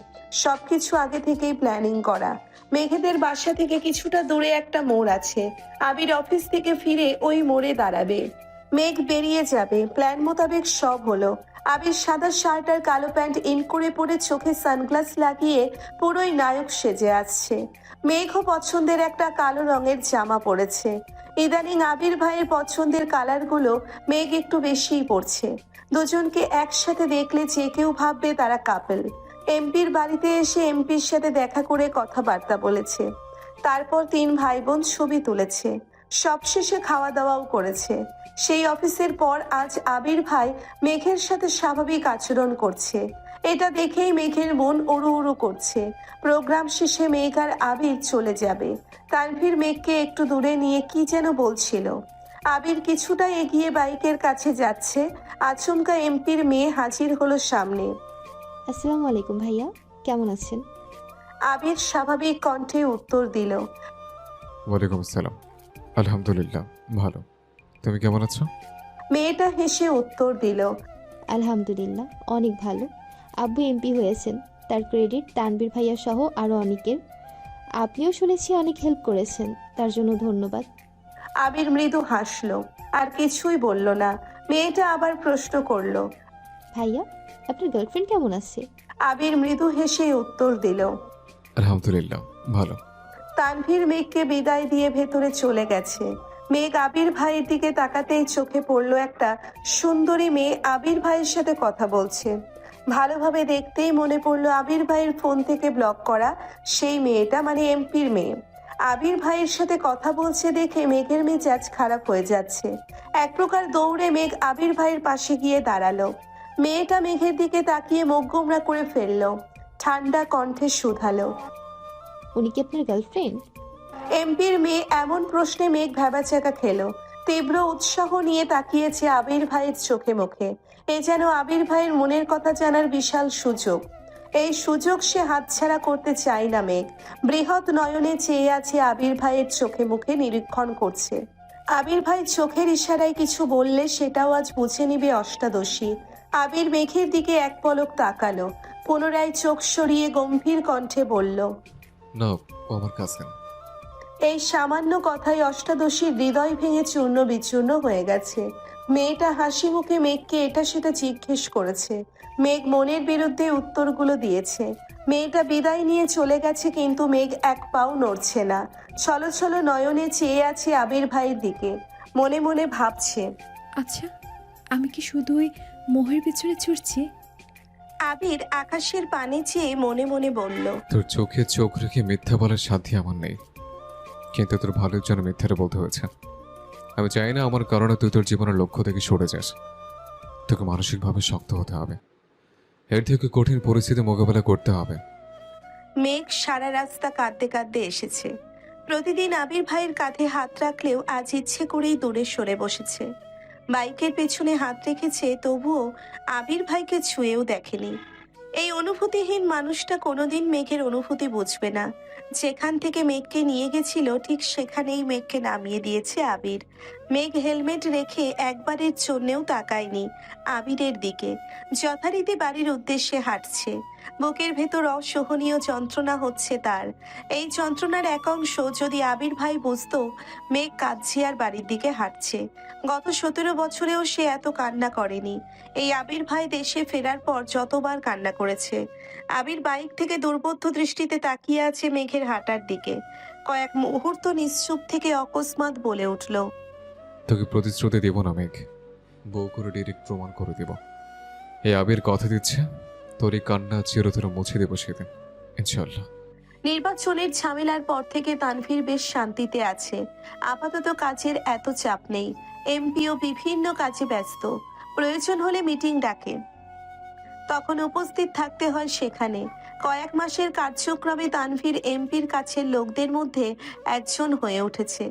সবকিছু আগে থেকেই প্ল্যানিং করা। মেঘেদের বাসা থেকে কিছুটা দূরে একটা মোড় আছে, আবির অফিস থেকে ফিরে ওই মোড়ে দাঁড়াবে। মেঘ বেরিয়ে যাবে, প্ল্যান মোতাবেক সব হলো। আবির সাদা শার্ট আর কালো প্যান্ট ইন করে পরে চোখে সানগ্লাস লাগিয়ে পুরোই নায়ক সেজে আসছে। মেঘও পছন্দের একটা কালো রঙের জামা পরেছে। ইদানিং আবির ভাইয়ের পছন্দের কালারগুলো মেঘ একটু বেশিই পড়ছে। দুজনকে একসাথে দেখলে যে কেউ ভাববে তারা কাপল। এমপির বাড়িতে এসে এমপির সাথে দেখা করে কথাবার্তা বলেছে, তারপর 3 ভাই বোন ছবি তুলেছে, সবশেষে খাওয়া দাওয়াও করেছে। সেই অফিসের পর আজ আবির ভাই মেঘের সাথে স্বাভাবিক আচরণ করছে, এটা দেখেই মেঘের মন উড়ু উড়ু করছে। প্রোগ্রাম শেষে মেঘ আর আবির চলে যাবে। তানভীর মেঘকে একটু দূরে নিয়ে কি যেন বলছিল। আবির কিছুটা এগিয়ে বাইকের কাছে যাচ্ছে, আচমকা এমপির মেয়ে হাজির হলো সামনে। আসসালামু আলাইকুম ভাইয়া, কেমন আছেন? আবির স্বাভাবিক কণ্ঠে উত্তর দিল, ওয়ালাইকুম আসসালাম, আলহামদুলিল্লাহ ভালো। তুমি কেমন আছো? মেয়েটা হেসে উত্তর দিল, আলহামদুলিল্লাহ অনেক ভালো। আব্বু এমপি হয়েছেন, তার ক্রেডিট তানবীর ভাইয়া সহ আরও অনেকের। আপনিও শুনেছি অনেক হেল্প করেছেন, তার জন্য ধন্যবাদ। আবির মৃদু হাসলো, আর কিছুই বলল না। মেয়েটা আবার প্রশ্ন করলো, ভাইয়া আপনার গার্লফ্রেন্ড কেমন আছে? আবির মৃদু হেসে উত্তর দিল, আলহামদুলিল্লাহ ভালো। তানভীর মেঘকে বিদায় দিয়ে ভেতরে চলে গেছে। মেঘ আবির ভাইয়ের দিকে তাকাতেই চোখে পড়লো একটা সুন্দরী মেয়ে আবির ভাইয়ের সাথে কথা বলছে। ভালোভাবে দেখতেই মনে পড়লো আবির ভাইয়ের ফোন থেকে ব্লক করা সেই মেয়েটা, মানে এমপির মেয়ে। আবির ভাইয়ের সাথে কথা বলছে দেখে মেঘের মেজাজ খারাপ হয়ে যাচ্ছে। এক প্রকার দৌড়ে মেঘ আবির ভাইয়ের পাশে গিয়ে দাঁড়ালো। মেয়েটা মেঘের দিকে তাকিয়ে মুখ গোমরা করে ফেললো, ঠান্ডা কণ্ঠে শুধালো, উনি কি আপনার গার্লফ্রেন্ড? এমপির মেয়ে এমন প্রশ্নে মেঘ ভ্যাবাচ্যাকা খেলো। তীব্র উৎসাহ নিয়ে তাকিয়েছে আবির ভাইয়ের চোখে মুখে। এ যেন আবির ভাইয়ের মনের কথা জানার বিশাল সুযোগ। এই সুযোগ সে হাতছাড়া করতে চায় না মেঘ। বৃহৎ নয়নে চেয়ে আছে আবির ভাইয়ের চোখে মুখে, নিরীক্ষণ করছে। আবির ভাই চোখের ইশারায় কিছু বললে সেটাও আজ বুঝে নিবে অষ্টাদশী। আবির মেঘের দিকে এক পলক তাকালো, পুনরায় চোখ সরিয়ে গম্ভীর কণ্ঠে বলল, না, ও আমার কাজিন। এই সামান্য কথায় অষ্টাদশীর হৃদয় ভেঙে চূর্ণ বিচূর্ণ হয়ে গেছে। মেয়েটা হাসি মুখে মেঘকে এটা সেটা জিজ্ঞেস করেছে। মেঘ মনের বিরুদ্ধে উত্তরগুলো দিয়েছে। মেয়েটা বিদায় নিয়ে চলে গেছে, কিন্তু মেঘ এক পাও নড়ছে না। ছলো ছলো নয়নে চেয়ে আছে আবির ভাইয়ের দিকে, মনে মনে ভাবছে, আচ্ছা আমি কি শুধুই মোহের পিছনে ছুটছি? আবির আকাশের পানে চেয়ে মনে মনে বলল, তোর চোখে চোখ রেখে মিথ্যা বলার সাধ্যই আমার নেই, কিন্তু তোর ভালোর জন্য মিথ্যাটা বলতে হয়েছে। আমি চাই না আমার কারণে তুই তোর জীবনের লক্ষ্য থেকে সরে যাস। তোকে মানসিকভাবে শক্ত হতে হবে, এর থেকে কঠিন পরিস্থিতি মোকাবেলা করতে হবে। মেঘ সারা রাস্তা কাঁদতে কাঁদতে এসেছে। প্রতিদিন আবির ভাইয়ের কাঁধে হাত রাখলেও আজ ইচ্ছে করেই দূরে সরে বসেছে। বাইকের পেছনে হাত রেখেছে, তবুও আবির ভাইকে ছুঁয়েও দেখেনি। এই অনুভূতিহীন মানুষটা কোনোদিন মেঘের অনুভূতি বুঝবে না। যেখান থেকে মেঘকে নিয়ে গেছিল ঠিক সেখানেই মেঘকে নামিয়ে দিয়েছে আবির। মেঘ হেলমেট রেখে একবারের জন্যেও তাকায়নি আবিরের দিকে। যথারীতি বাড়ির উদ্দেশ্যে হাঁটছে। বুকের ভেতর অসহনীয় যন্ত্রণা হচ্ছে তার। এই যন্ত্রণার এক অংশ যদি আবির ভাই বুঝতো, মেঘ কাঁদছে আর বাড়ির দিকে হাঁটছে। গত 17 বছরেও সে এত কান্না করেনি। এই আবির ভাই দেশে ফেরার পর যতবার কান্না করেছে। আবির বাইক থেকে দুর্বোধ্য দৃষ্টিতে তাকিয়ে আছে মেঘের হাঁটার দিকে। কয়েক মুহূর্ত নিশ্চুপ থেকে অকস্মাৎ বলে উঠল, তোকে প্রতিশ্রুতি দেব না মেঘ, বউ করে ডিরেক্ট প্রমাণ করে দেব। এই আবির কথা দিচ্ছে, তোর এই কান্না চিরতরে মুছে দেবো সেদিন, ইনশাল্লাহ। নির্বাচনের ঝামেলার পর থেকে তানভীর বেশ শান্তিতে আছে। আপাতত কাজের এত চাপ নেই। এমপিও বিভিন্ন কাজে ব্যস্ত, প্রয়োজন হলে মিটিং ডাকে, তখন উপস্থিত থাকতে হয় সেখানে। কয়েক মাসের কার্যক্রমে তানভীর এমপির কাছের লোকদের মধ্যে একজন হয়ে উঠেছে।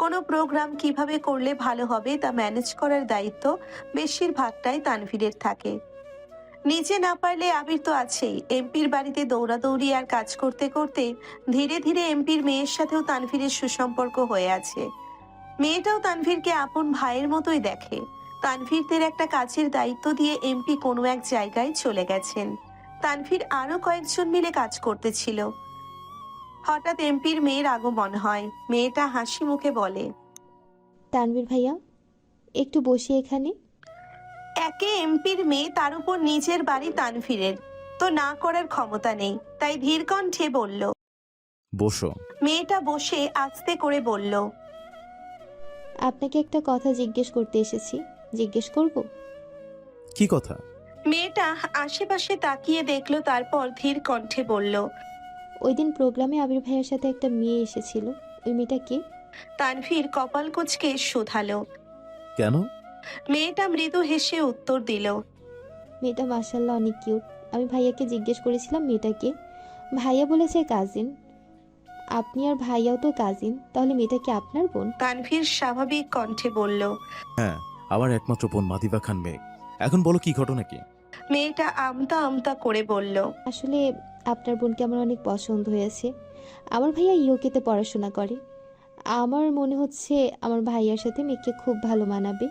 কোনো প্রোগ্রাম কিভাবে করলে ভালো হবে তা ম্যানেজ করার দায়িত্ব বেশিরভাগটাই তানভীরের থাকে। নিজে না পারলে আবির তো আছেই। এমপির বাড়িতে দৌড়াদৌড়ি আর কাজ করতে করতে ধীরে ধীরে এমপির মেয়ের সাথেও তানভীরের সুসম্পর্ক হয়ে আছে। মেয়েটাও তানভীরকে আপন ভাইয়ের মতোই দেখে। তানভীরদের একটা কাজের দায়িত্ব দিয়ে এমপি কোনো এক জায়গায় চলে গেছেন। তানভীর আরো কয়েকজন মিলে কাজ করতেছিল। হঠাৎ এমপির মেয়ের আগমন হয়। মেয়েটা হাসি মুখে বলে, তানভীর ভাইয়া একটু বসি এখানে। একে এমপির মেয়ে, তার উপর নিজের বাড়ি তানভীরের তো না করার ক্ষমতা নেই, তাই ধীর কণ্ঠে বলল। বসো। মেয়েটা বসে আস্তে করে বলল, আপনাকে একটা কথা জিজ্ঞেস করতে এসেছি, জিজ্ঞেস করব? কি কথা? মেয়েটা আশেপাশে তাকিয়ে দেখলো, তারপর ধীর কণ্ঠে বলল, ওই দিন প্রোগ্রামে আবির ভাইয়ের সাথে একটা মেয়ে এসেছিল, ওই মেয়েটা কে? তানভীর কপাল কুঁচকে শোধালো। কেন? মেয়েটা মৃদু হেসে উত্তর দিল, মেয়েটা মাশাআল্লাহ অনেক কিউট। আমি ভাইয়াকে জিজ্ঞেস করেছিলাম মেয়েটা কে, ভাইয়া বলেছে কাজিন। আপনি আর ভাইয়াও তো কাজিন, তাহলে মেয়েটা কি আপনার বোন? তানভীর স্বাভাবিক কণ্ঠে বলল। হ্যাঁ, আমার একমাত্র বোন মাদিবা খান মেঘ। এখন বলো কি ঘটনা কি? মেয়েটা আমতা আমতা করে বলল, আসলে আপনার বোনকে আমার অনেক পছন্দ হয়েছে। আমার ভাইয়া ইউকেতে পড়াশোনা করে। আমার মনে হচ্ছে আমার ভাইয়ার সাথে মেয়েকে খুব ভালো মানাবে।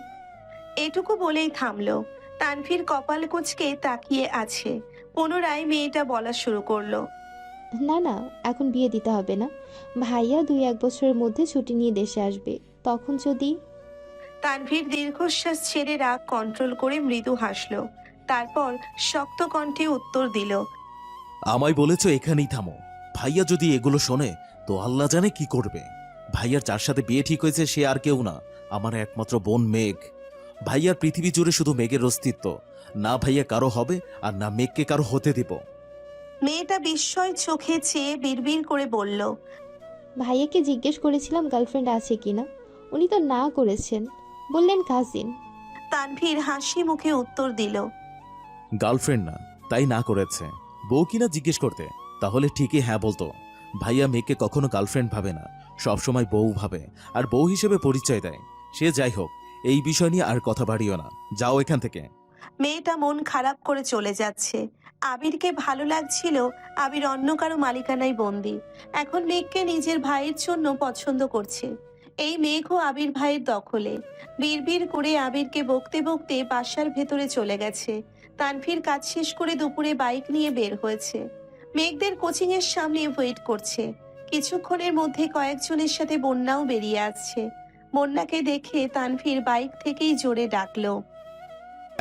এটুকু বলেই থামলো। তানভীর কপাল কুঁচকে তাকিয়ে আছে। পুনরায় মেয়েটা বলা শুরু করলো, না না, এখন বিয়ে দিতে হবে না। ভাইয়া 2-1 বছরের মধ্যে ছুটি নিয়ে দেশে আসবে, তখন যদি। তানভীর দীর্ঘশ্বাস ছেড়ে রাগ কন্ট্রোল করে মৃদু হাসলো। তারপর শক্ত কণ্ঠে উত্তর দিল, আমায় বলেছো এখানেই থামো। ভাইয়া যদি এগুলো শোনে তো আল্লাহ জানে কি করবে। ভাইয়ার যার সাথে বিয়ে ঠিক হয়েছে সে আর কেউ না, আমার একমাত্র বোন মেঘ। ভাইয়ার পৃথিবী জুড়ে শুধু মেঘের অস্তিত্ব। না ভাইয়া কারো হবে আর না মেঘকে কারো হতে দিব। মেয়েটা বিস্ময় চোখে চেয়ে বিড়বিড় করে বলল, ভাইয়াকে জিজ্ঞেস করেছিলাম গার্লফ্রেন্ড আছে কিনা, উনি তো না করেছেন, বললেন কাজিন। তানভীর হাসি মুখে উত্তর দিল, গার্লফ্রেন্ড না, তাই না করেছে। বউ কিনা জিজ্ঞেস করতে তাহলে ঠিকই হ্যাঁ বলতো। ভাইয়া মেয়েকে কখনো গার্লফ্রেন্ড ভাবে না, সবসময় বউ ভাবে আর বউ হিসেবে পরিচয় দেয়। সে যাই হোক, এই বিষয় নিয়ে আর কথা বাড়িও না, যাও এখান থেকে। মেয়েটা মন খারাপ করে চলে যাচ্ছে। আবিরকে ভালো লাগছিল। আবির অন্য কারো মালিকানায় বন্দি। এখন মেঘকে নিজের ভাইয়ের জন্য পছন্দ করছে। এই মেঘও আবির ভাইয়ের দখলে। বিড়বিড় করে আবিরকে বকতে বকতে বাসার ভেতরে চলে গেছে। তানভীর কাজ শেষ করে দুপুরে বাইক নিয়ে বের হয়েছে। মেঘদের কোচিং এর সামনে ওয়েট করছে। কিছুক্ষণের মধ্যে কয়েকজনের সাথে বন্যাও বেরিয়ে আসছে। বন্যাকে দেখে তানভীর বাইক থেকেই জোরে ডাকলো,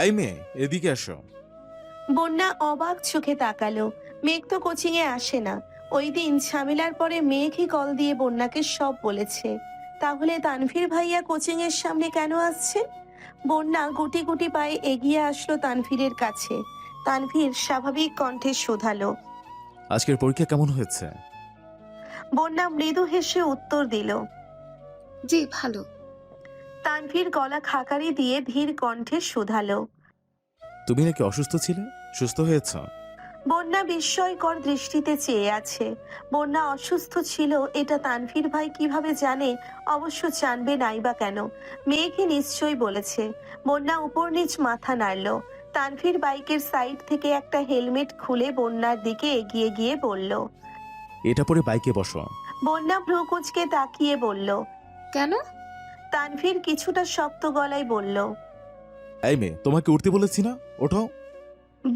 এই মেয়ে, এদিকে আসো। বন্যা অবাক চোখে তাকালো। মেঘ তো কোচিং এ আসে না। ওই দিন ঝামেলার পরে মেঘই কল দিয়ে বন্যাকে সব বলেছে। তাহলে তানভীর ভাইয়া কোচিং এর সামনে কেন আসছে? বন্যা গুটি গুটি পায়ে এগিয়ে আসলো তানভীরের কাছে। তানভীর স্বাভাবিক কণ্ঠে শোধালো, আজকের পরীক্ষা কেমন হয়েছে? বন্যা মৃদু হেসে উত্তর দিল, জি ভালো। তানভীর গলা খাকারি দিয়ে ধীর কণ্ঠে শোধালো, তুমি নাকি অসুস্থ ছিলে, সুস্থ হয়েছ? বন্যা বিস্ময়কর দৃষ্টিতে চেয়ে আছে। বন্যা অসুস্থ ছিল এটা তানভীর ভাই কিভাবে জানে? অবশ্য জানবে নাই বা কেন, মেয়েকে নিশ্চয়ই বলেছে। বন্যা উপর নিচ মাথা নাড়ল। তানভীর বাইকের সাইড থেকে একটা হেলমেট খুলে বন্যার দিকে এগিয়ে গিয়ে বলল, এটা পরে বাইকে বসো। বন্যা ভ্রু কুঁচকে তাকিয়ে বলল, কেন? তানভীর কিছুটা শক্ত গলায় বলল, এই মেয়ে, তোমাকে উঠতে বলেছি না, ওঠো।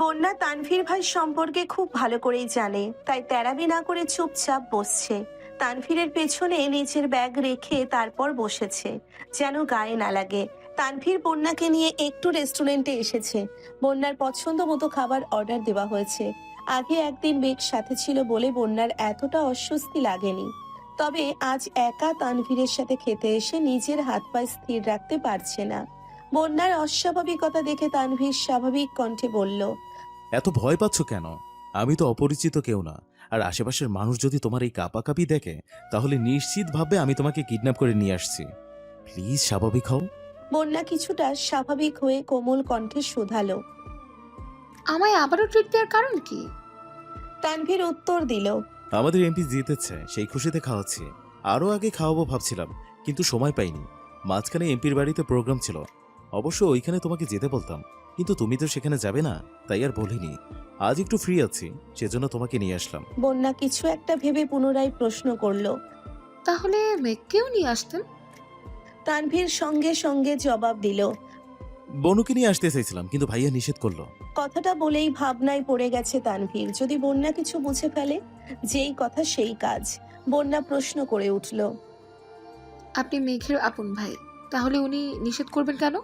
বন্যা তানভীর ভাই সম্পর্কে খুব ভালো করেই জানে, তাই তেরামি না করে চুপচাপ বসছে। তানভীরের পেছনে নিজের ব্যাগ রেখে তারপর বসেছে, যেন গায়ে না লাগে। তানভীর বন্যাকে নিয়ে একটু রেস্টুরেন্টে এসেছে। বন্যার পছন্দ মতো খাবার অর্ডার দেওয়া হয়েছে। আগে একদিন মেঘ সাথে ছিল বলে বন্যার এতটা অস্বস্তি লাগেনি। তবে আজ একা তানভীরের সাথে খেতে এসে নিজের হাত পা স্থির রাখতে পারছে না। বন্যার অস্বাভাবিকতা দেখে তানভীর স্বাভাবিক কণ্ঠে বলল, এত ভয় পাচ্ছ কেন? আমি তো অপরিচিত কেউ না, আর আশেপাশের মানুষ যদি তোমার এই কাঁপাকাঁপি দেখে তাহলে নিশ্চিত ভাববে আমি তোমাকে কিডন্যাপ করে নিয়ে আসছি। প্লিজ স্বাভাবিক হও। বন্যা কিছুটা স্বাভাবিক হয়ে কোমল কণ্ঠে শোধালো, আমায় আবারও ট্রিট দেওয়ার কারণ কি? তানভীর উত্তর দিল। আমাদের এমপি জিতেছে, সেই খুশিতে খাওয়াচ্ছি। আরও আগে খাওয়াবো ভাবছিলাম, কিন্তু সময় পাইনি। মাঝখানে এমপির বাড়িতে প্রোগ্রাম ছিল, অবশ্য ওইখানে তোমাকে যেতে বলতাম, কিন্তু তুমি তো সেখানে যাবে না, তাই আর বলিনি। আজ একটু ফ্রি আছি, সেজন্য তোমাকে নিয়ে আসলাম। বন্যা কিছু একটা ভেবে পুনরায় প্রশ্ন করলো। তাহলে মেঘকেও নিয়ে আসতেন। তানভীর সঙ্গে সঙ্গে জবাব দিল। বনুকে নিয়ে আসতে চাইছিলাম, কিন্তু ভাইয়া নিষেধ করলো। কথাটা বলেই ভাবনায় পড়ে গেছে তানভীর, যদি বন্যা কিছু বুঝে ফেলে। যেই কথা সেই কাজ। বন্যা প্রশ্ন করে উঠল। আপনি মেঘের আপন ভাই, তাহলে উনি নিষেধ করবেন কেন?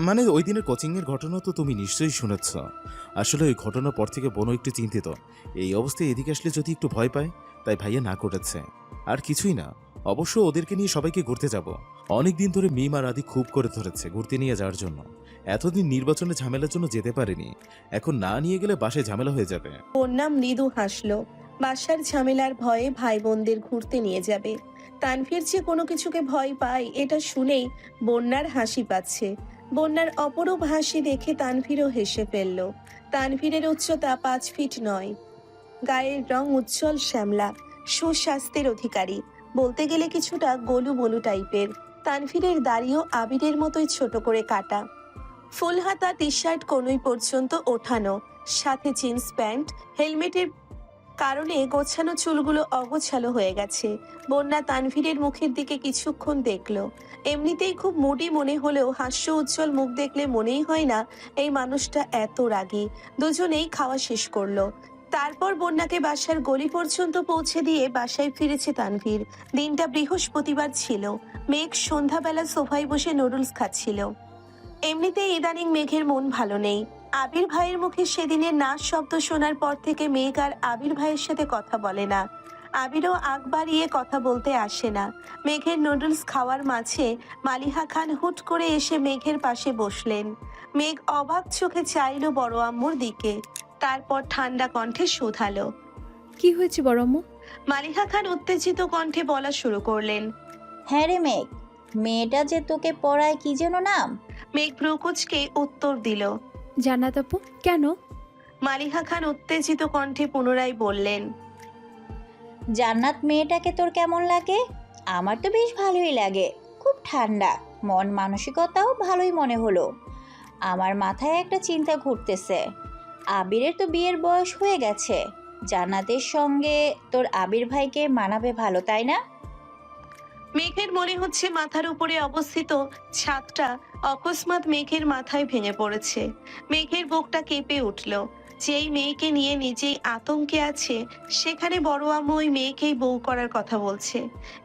মানে ওই দিনের কোচিংয়ের ঘটনা তো তুমি নিশ্চয়ই শুনেছ। আসলে ওই ঘটনার পর থেকে বনু একটু চিন্তিত। এই অবস্থায় এদিকে আসলে যদি একটু ভয় পায়, তাই ভাইয়া না করেছে। আর কিছুই না। অবশ্য ওদেরকে নিয়ে সবাইকে ঘুরতে যাব। অনেক দিন ধরে মিম আর আদি খুব করে ধরেছে ঘুরতে নিয়ে যাওয়ার জন্য। এতদিন নির্বাচনে ঝামেলার জন্য যেতে পারেনি, এখন না নিয়ে গেলে বাসায় ঝামেলা হয়ে যাবে। বন্যা মৃদু হাসল। বাসার ঝামেলার ভয়ে ভাই বোনদের ঘুরতে নিয়ে যাবে। তানভীর যে কোনো কিছুকে ভয় পায়, এটা শুনেই বন্যার হাসি পাচ্ছে। বন্যার অপরূপ হাসি দেখে তানভীরও হেসে ফেলল। তানভীরের উচ্চতা 5 ফিট 9, গায়ের রং উজ্জ্বল শ্যামলা, সুস্বাস্থ্যের অধিকারী, বলতে গেলে কিছুটা গোলু মোলু টাইপের। তানভীরের দাড়িও আবিরের মতোই ছোট করে কাটা, ফুল হাতা টি শার্ট কনুই পর্যন্ত ওঠানো, সাথে জিন্স প্যান্ট। হেলমেটের কারণে গোছানো চুলগুলো অগোছালো হয়ে গেছে। বন্যা তানভীরের মুখের দিকে কিছুক্ষণ দেখলো। এমনিতেই খুব মুডি মনে হলেও হাস্য উজ্জ্বল মুখ দেখলে মনেই হয় না এই মানুষটা এত রাগী। দুজনেই খাওয়া শেষ করলো। তারপর বন্যাকে বাসার গলি পর্যন্ত পৌঁছে দিয়ে বাসায় ফিরেছে তানভীর। দিনটা বৃহস্পতিবার ছিল। মেঘ সন্ধ্যাবেলা সোফায় বসে নুডলস খাচ্ছিল। এমনিতেই ইদানিং মেঘের মন ভালো নেই। আবির ভাইয়ের মুখে সেদিনের নাচ শব্দ শোনার পর থেকে মেঘ আর আবির ভাইয়ের সাথে কথা বলে না। আবিরও আগ বাড়িয়ে কথা বলতে আসে না। মেঘের নুডলস খাওয়ার মাঝে মালিহা খান হুট করে এসে মেঘের পাশে বসলেন। মেঘ অবাক চোখে চাইল বড় আম্মুর দিকে, তারপর ঠান্ডা কণ্ঠে শুধালো। কি হয়েছে বড় আম্মু? মালিহা খান উত্তেজিত কণ্ঠে বলা শুরু করলেন। হ্যাঁ রে মেঘ, মেয়েটা যে তোকে পড়ায় কি যেন নাম? মেঘ ভ্রুকুচকে উত্তর দিল। জান্নাত আপু। কেন? মালিহা খান উত্তেজিত কণ্ঠে পুনরায় বললেন। জান্নাত মেয়েটাকে তোর কেমন লাগে? আমার তো বেশ ভালোই লাগে, খুব ঠান্ডা, মন মানসিকতাও ভালোই মনে হলো। আমার মাথায় একটা চিন্তা ঘুরতেছে। আবিরের তো বিয়ের বয়স হয়ে গেছে, জান্নাতের সঙ্গে তোর আবির ভাইকে মানাবে ভালো, তাই না? মেঘের মনে হচ্ছে মাথার উপরে অবস্থিত ছাদটা অকস্মাৎ মেঘের মাথায় ভেঙে পড়েছে। মেঘের বুকটা কেঁপে উঠল। যেই মেয়েকে নিয়ে নিজেই আতঙ্কে আছে, সেখানে বড় আম্মু ওই মেয়েকেই বউ করার কথা বলছে।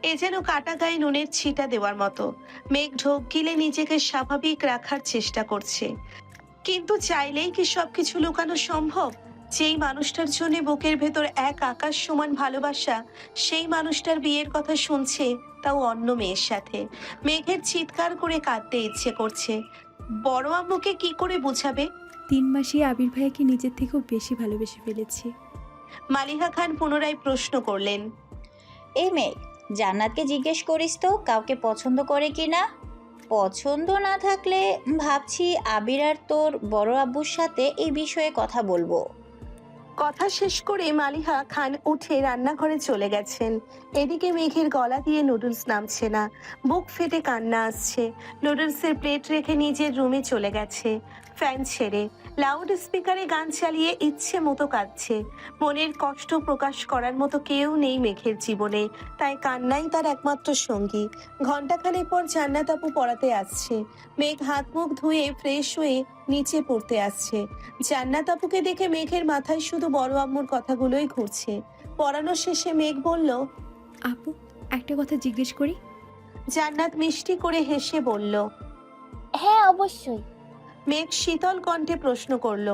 এ যেন কাটা গায়ে নুনের ছিটা দেওয়ার মতো। মেঘ ঢোক গিলে নিজেকে স্বাভাবিক রাখার চেষ্টা করছে, কিন্তু চাইলেই কি সবকিছু লুকানো সম্ভব? যেই মানুষটার জন্য বুকের ভেতর এক আকাশ সমান ভালোবাসা, সেই মানুষটার বিয়ের কথা শুনছে, তাও অন্য মেয়ের সাথে। মেঘের চিৎকার করে কাঁদতে ইচ্ছে করছে। বড় আম্মুকে কি করে বোঝাবে? 3 মাসে আবির ভাইকে নিজের থেকেও বেশি ভালোবেসে ফেলেছি। মালিহা খান পুনরায় প্রশ্ন করলেন। এই মেঘ, জান্নাতকে জিজ্ঞেস করিস তো কাউকে পছন্দ করে কি না? পছন্দ না থাকলে ভাবছি আবির আর তোর বড় আব্বুর সাথে এই বিষয়ে কথা বলবো। কথা শেষ করে মালিহা খান উঠে রান্নাঘরে চলে গেছেন। এদিকে মেঘের গলা দিয়ে নুডলস নামছে না, বুক ফেটে কান্না আসছে। নুডলসের প্লেট রেখে নিজের রুমে চলে গেছে, ফ্যান ছেড়ে লাউড স্পিকারে গান চালিয়ে ইচ্ছে মতো কাঁদছে। মনের কষ্ট প্রকাশ করার মতো কেউ নেই মেঘের জীবনে, তাই কান্নাই তার একমাত্র সঙ্গী। ঘণ্টাখানেক পর জান্নাত আপু পড়াতে আসছে। মেঘ হাত মুখ ধুয়ে ফ্রেশ হয়ে নিচে পড়তে আসছে। জান্নাত আপুকে দেখে মেঘের মাথায় শুধু বড় আম্মুর কথাগুলোই ঘুরছে। পড়ানো শেষে মেঘ বলল, আপু একটা কথা জিজ্ঞেস করি? জান্নাত মিষ্টি করে হেসে বলল, হ্যাঁ অবশ্যই। মেঘ শীতল কণ্ঠে প্রশ্ন করল।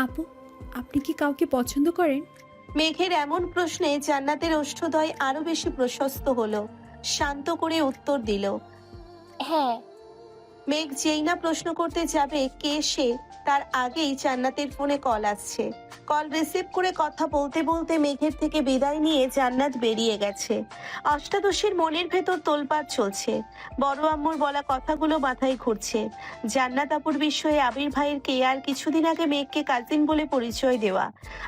আপু আপনি কি কাউকে পছন্দ করেন? মেঘের এমন প্রশ্নে জান্নাতের ওষ্ঠদ্বয় আরো বেশি প্রশস্ত হলো। শান্ত করে উত্তর দিল, হ্যাঁ। মেঘ যেই না প্রশ্ন করতে যাবে কে সে, তার আগেই জান্নাতের ফোনে কল আসছে। কল রিসিভ করে কথা বলতে বলতে মেঘের থেকে বিদায় নিয়ে জান্নাত বেরিয়ে গেছে। অষ্টাদশীর মনের ভেতর তোলপাড় চলছে। বড় আম্মুর বলা কথাগুলো মাথায় ঘুরছে। জান্নাত আপুর বিষয়ে আবির ভাইয়ের কেয়ার, কিছুদিন আগে মেঘকে কাজিন বলে পরিচয় দেওয়া,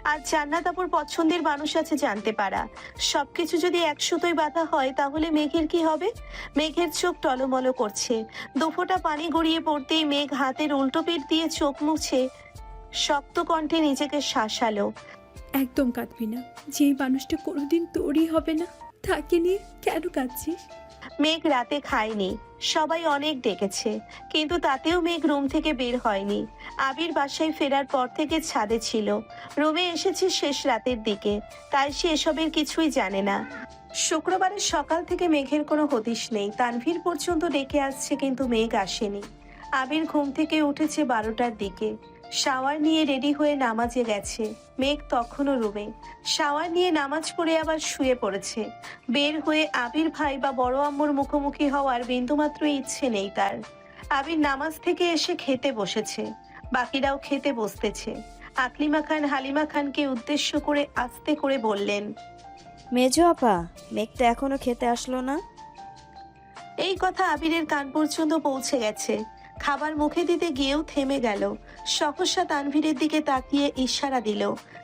আর জান্নাত আপুর পছন্দের মানুষ আছে জানতে পারা। সবকিছু যদি একসাথেই বাধা হয় তাহলে মেঘের কি হবে? মেঘের চোখ টলমলো করছে। দুফোঁটা পানি গড়িয়ে পড়তেই মেঘ হাতের উল্টো পিঠ দিয়ে চোখ মুছে শক্ত কণ্ঠে নিজেকে শাসালো। একদম কাঁদবি না। যেই মানুষটা কোনোদিন তোরই হবে না, তাকে নিয়ে কেন কাঁদছিস? মেঘ রাতে খায়নি, সবাই অনেক ডেকেছে, কিন্তু তাতেও মেঘ রুম থেকে বের হয়নি। আবির বাসায় ফেরার পর থেকে ছাদে ছিল। রুমে এসেছে শেষ রাতের দিকে, তাই সে এসবের কিছুই জানে না। শুক্রবারের সকাল থেকে মেঘের কোনো হদিশ নেই। তানভীর পর্যন্ত ডেকে আসছে, কিন্তু মেঘ আসেনি। আবির ঘুম থেকে উঠেছে 12টার দিকে। শাওয়ার নিয়ে রেডি হয়ে নামাজে গেছে। মেঘ তখনও রুমে। শাওয়ার নিয়ে নামাজ পড়ে আবার শুয়ে পড়েছে। বের হয়ে আবির ভাই বা বড় আম্মুর মুখোমুখি হওয়ার বিন্দুমাত্র ইচ্ছে নেই তার। আবির নামাজ থেকে এসে খেতে বসেছে, বাকিরাও খেতে বসতেছে। আকলিমা খান হালিমা খানকে উদ্দেশ্য করে আস্তে করে বললেন, মেজো আপা, মেঘ তো এখনো খেতে আসলো না। এই কথা আবিরের কান পর্যন্ত পৌঁছে গেছে। খাবার মুখে দিতে গিয়েও থেমে গেল। সহসা তানভীরের দিকে তাকিয়ে ইশারা দিল।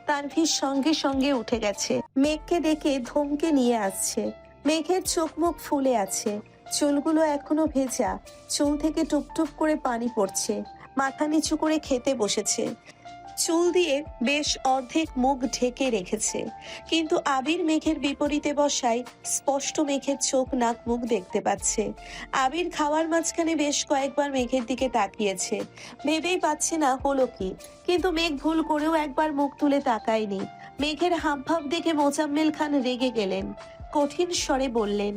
তানভীর সঙ্গে সঙ্গে উঠে গেছে। মেঘকে ডেকে ধমকে নিয়ে আসছে। মেঘের চোখ মুখ ফুলে আছে, চুলগুলো এখনো ভেজা, চুল থেকে টুপটুপ করে পানি পড়ছে। মাথা নিচু করে খেতে বসেছে। চুল দিয়ে বেশ অর্ধেক মুখ ঢেকে রেখেছে, কিন্তু আবির মেঘের বিপরীতে বসায় স্পষ্ট মেঘের চোখ নাক মুখ দেখতে পাচ্ছে। আবির খাওয়ার মাঝখানে বেশ কয়েকবার মেঘের দিকে তাকিয়েছে, ভেবেই পাচ্ছে না হলো কি, কিন্তু মেঘ ভুল করেও একবার মুখ তুলে তাকায়নি। মেঘের হাবভাব দেখে মোজাম্মেল খান রেগে গেলেন, কঠিন স্বরে বললেন,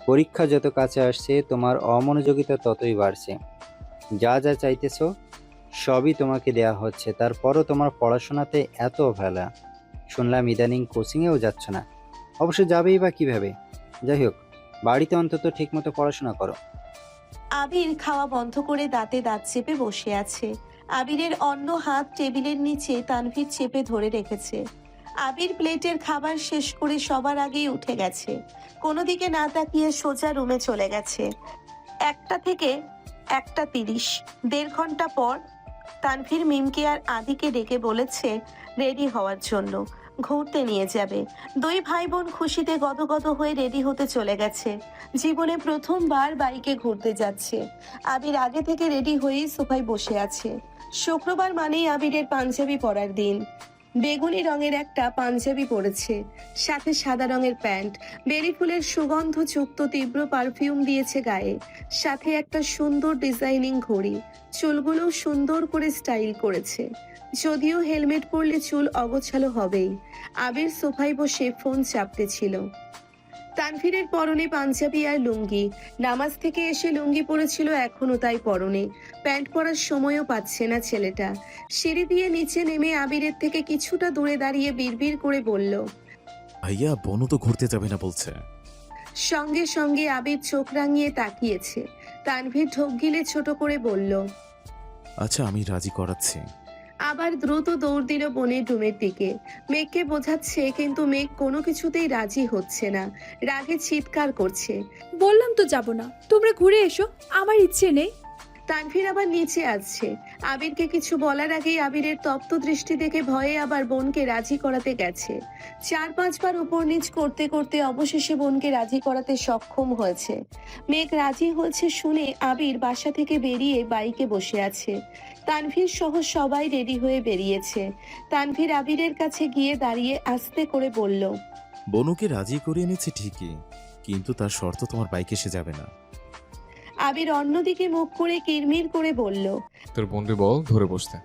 পরীক্ষা যত কাছে আসছে তোমার অমনোযোগিতা ততই বাড়ছে। যা যা চাইতেছো সবই তোমাকে দেয়া হচ্ছে, তারপরও তোমার পড়াশোনাতে এত অবহেলা। শুনলাম ইদানিং কোচিংয়েও যাচ্ছ না। অবশ্য যাবেই বা কিভাবে? যাই হোক, বাড়িতে অন্তত ঠিকমতো পড়াশোনা করো। আবির খাওয়া বন্ধ করে দাঁতে দাঁত চেপে বসে আছে। আবিরের অন্য হাত টেবিলের নিচে তানভীর চেপে ধরে রেখেছে। আবির প্লেটের খাবার শেষ করে সবার আগেই উঠে গেছে। কোনো দিকে না তাকিয়ে সোজা রুমে চলে গেছে। 1টা থেকে 1:30, 1.5 ঘন্টা পর তানভীর মিমকে আর আদিকে ডেকে বলেছে রেডি হওয়ার জন্য, ঘুরতে নিয়ে যাবে। 2 ভাই বোন খুশিতে গদগদ হয়ে রেডি হতে চলে গেছে। জীবনে প্রথমবার বাইকে ঘুরতে যাচ্ছে। আবির আগে থেকে রেডি হয়েই সোফায় বসে আছে। শুক্রবার মানেই আবিরের পাঞ্জাবি পরার দিন। বেগুনি রঙের একটা পাঞ্জাবি পরেছে, সাথে সাদা রঙের প্যান্ট। বেরি ফুলের সুগন্ধযুক্ত তীব্র পারফিউম দিয়েছে গায়ে, সাথে একটা সুন্দর ডিজাইনিং ঘড়ি। চুলগুলো সুন্দর করে স্টাইল করেছে, যদিও হেলমেট পরলে চুল অগোছালো হবেই। আবির সোফায় বসে ফোন চাপতেছিল। তানভীরের পরনে পাঞ্জাবি আর লুঙ্গি। নামাজ থেকে এসে লুঙ্গি পরেছিল, এখনো তাই পরনে। প্যান্ট পরার সময়ও পাচ্ছে না ছেলেটা। সিঁড়ি দিয়ে নিচে নেমে আবিরের থেকে কিছুটা দূরে দাঁড়িয়ে বিড়বিড় করে বলল, ভাইয়া বনু তো ঘুরতে যাবে না বলছে। সঙ্গে সঙ্গে আবির চোখ রাঙিয়ে তাকিয়েছে। তানভীর ঢোক গিলে ছোট করে বলল, আচ্ছা আমি রাজি করাচ্ছি। আবার দ্রুত দৌড় দিল বোনের রুমের দিকে। মেঘকে বোঝাচ্ছে, কিন্তু মেঘ কোনো কিছুতেই রাজি হচ্ছে না। রাগে চিৎকার করছে, বললাম তো যাব না, তোমরা ঘুরে এসো, আমার ইচ্ছে নেই। তানভীর আবার নিচে আসছে। আবিরকে কিছু বলার আগেই আবিরের তপ্ত দৃষ্টি দেখে ভয়ে আবার বোনকে রাজি করাতে গেছে। 4-5 বার উপর নিচ করতে করতে অবশেষে বোনকে রাজি করাতে সক্ষম হয়েছে। মেঘ রাজি হয়েছে শুনে আবির বাসা থেকে বেরিয়ে বাইকে বসে আছে। তানভীর সহ সবাই রেডি হয়ে বেরিয়েছে। তানভীর আবিরের কাছে গিয়ে দাঁড়িয়ে আস্তে করে বলল, বনুকে রাজি করে এনেছে ঠিকই, কিন্তু তার শর্ত তোমার বাইকে এসে যাবে না। আবির অন্যদিকে মুখ করে কিরমির করে বলল, তোর বোনকে বল ধরে বসতে,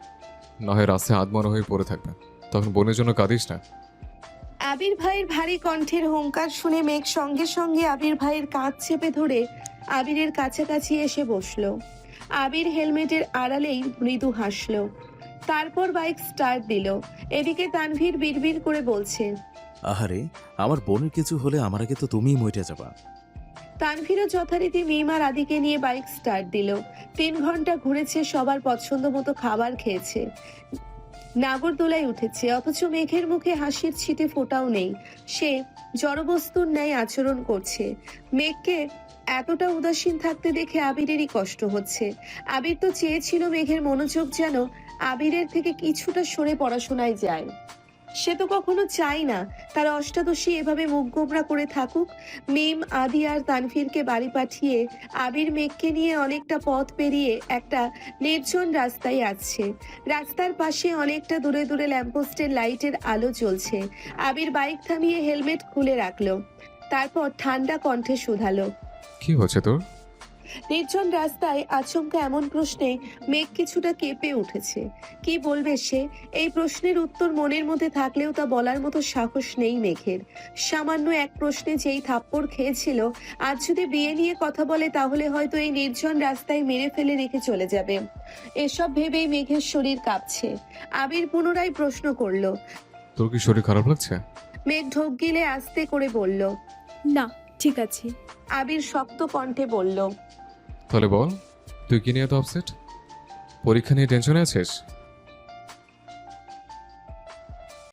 না হয় রাস্তায় আদমরা হয়ে পড়ে থাকবে, তখন বোনের জন্য কাঁদিস না। আবির ভাইয়ের ভারী কণ্ঠের হুঙ্কার শুনে মেঘ সঙ্গে সঙ্গে আবির ভাইয়ের কাঁধ চেপে ধরে আবিরের কাছাকাছি এসে বসলো। আবির হেলমেটের আড়ালেই মৃদু হাসলো, তারপর বাইক স্টার্ট দিল। এদিকে তানভীর বিড়বিড় করে বলছে, আহারে আমার বোনের কিছু হলে আমার আগে তো তুমিই মইটা যাবা। তানভীরও যথারীতি মিম আর আদিকে নিয়ে বাইক স্টার্ট দিল। 3 ঘন্টা ঘুরেছে, সবার পছন্দ মতো খাবার খেয়েছে। নাগরদোলায় উঠেছে, অথচ মেঘের মুখে হাসির ছিটে ফোঁটাও নেই। সে জড়বস্তুর ন্যায় আচরণ করছে। মেঘকে এতটা উদাসীন থাকতে দেখে আবিরেরই কষ্ট হচ্ছে। আবির তো চেয়েছিল মেঘের মনোযোগ যেন আবিরের থেকে কিছুটা সরে পড়াশোনায় যায়। সে তো কখনো চায় না তার অষ্টাদশী এভাবে মুখ গোমরা করে থাকুক। মিম, আদি আর তানভীরকে বাড়ি পাঠিয়ে আবির মেঘকে নিয়ে অনেকটা পথ পেরিয়ে একটা নির্জন রাস্তায় আসছে। রাস্তার পাশে অনেকটা দূরে দূরে ল্যাম্পপোস্টের লাইটের আলো জ্বলছে। আবির বাইক থামিয়ে হেলমেট খুলে রাখলো, তারপর ঠান্ডা কণ্ঠে শুধালো, কি হচ্ছে তোর? নির্জন রাস্তায় আচমকা এমন প্রশ্নে মেঘ কিছুটা কেঁপে উঠেছে। কি বলবে সে? এই প্রশ্নের উত্তর মনের মধ্যে থাকলেও তা বলার মতো সাহস নেই মেঘের। সামান্য এক প্রশ্নে যেই থাপ্পড় খেয়েছিল, আজ যদি বিয়ে নিয়ে কথা বলে তাহলে হয়তো এই নির্জন রাস্তায় মেরে ফেলে রেখে চলে যাবে। এসব ভেবেই মেঘের শরীর কাঁপছে। আবির পুনরায় প্রশ্ন করলো। তোর কি শরীর খারাপ লাগছে? মেঘ ঢোক গিলে আস্তে করে বলল, না, ঠিক আছে। আবির শক্ত কণ্ঠে বলল, তাহলে বল, তুই কি নিয়ে এত আপসেট? পরীক্ষা নিয়ে টেনশনে আছিস?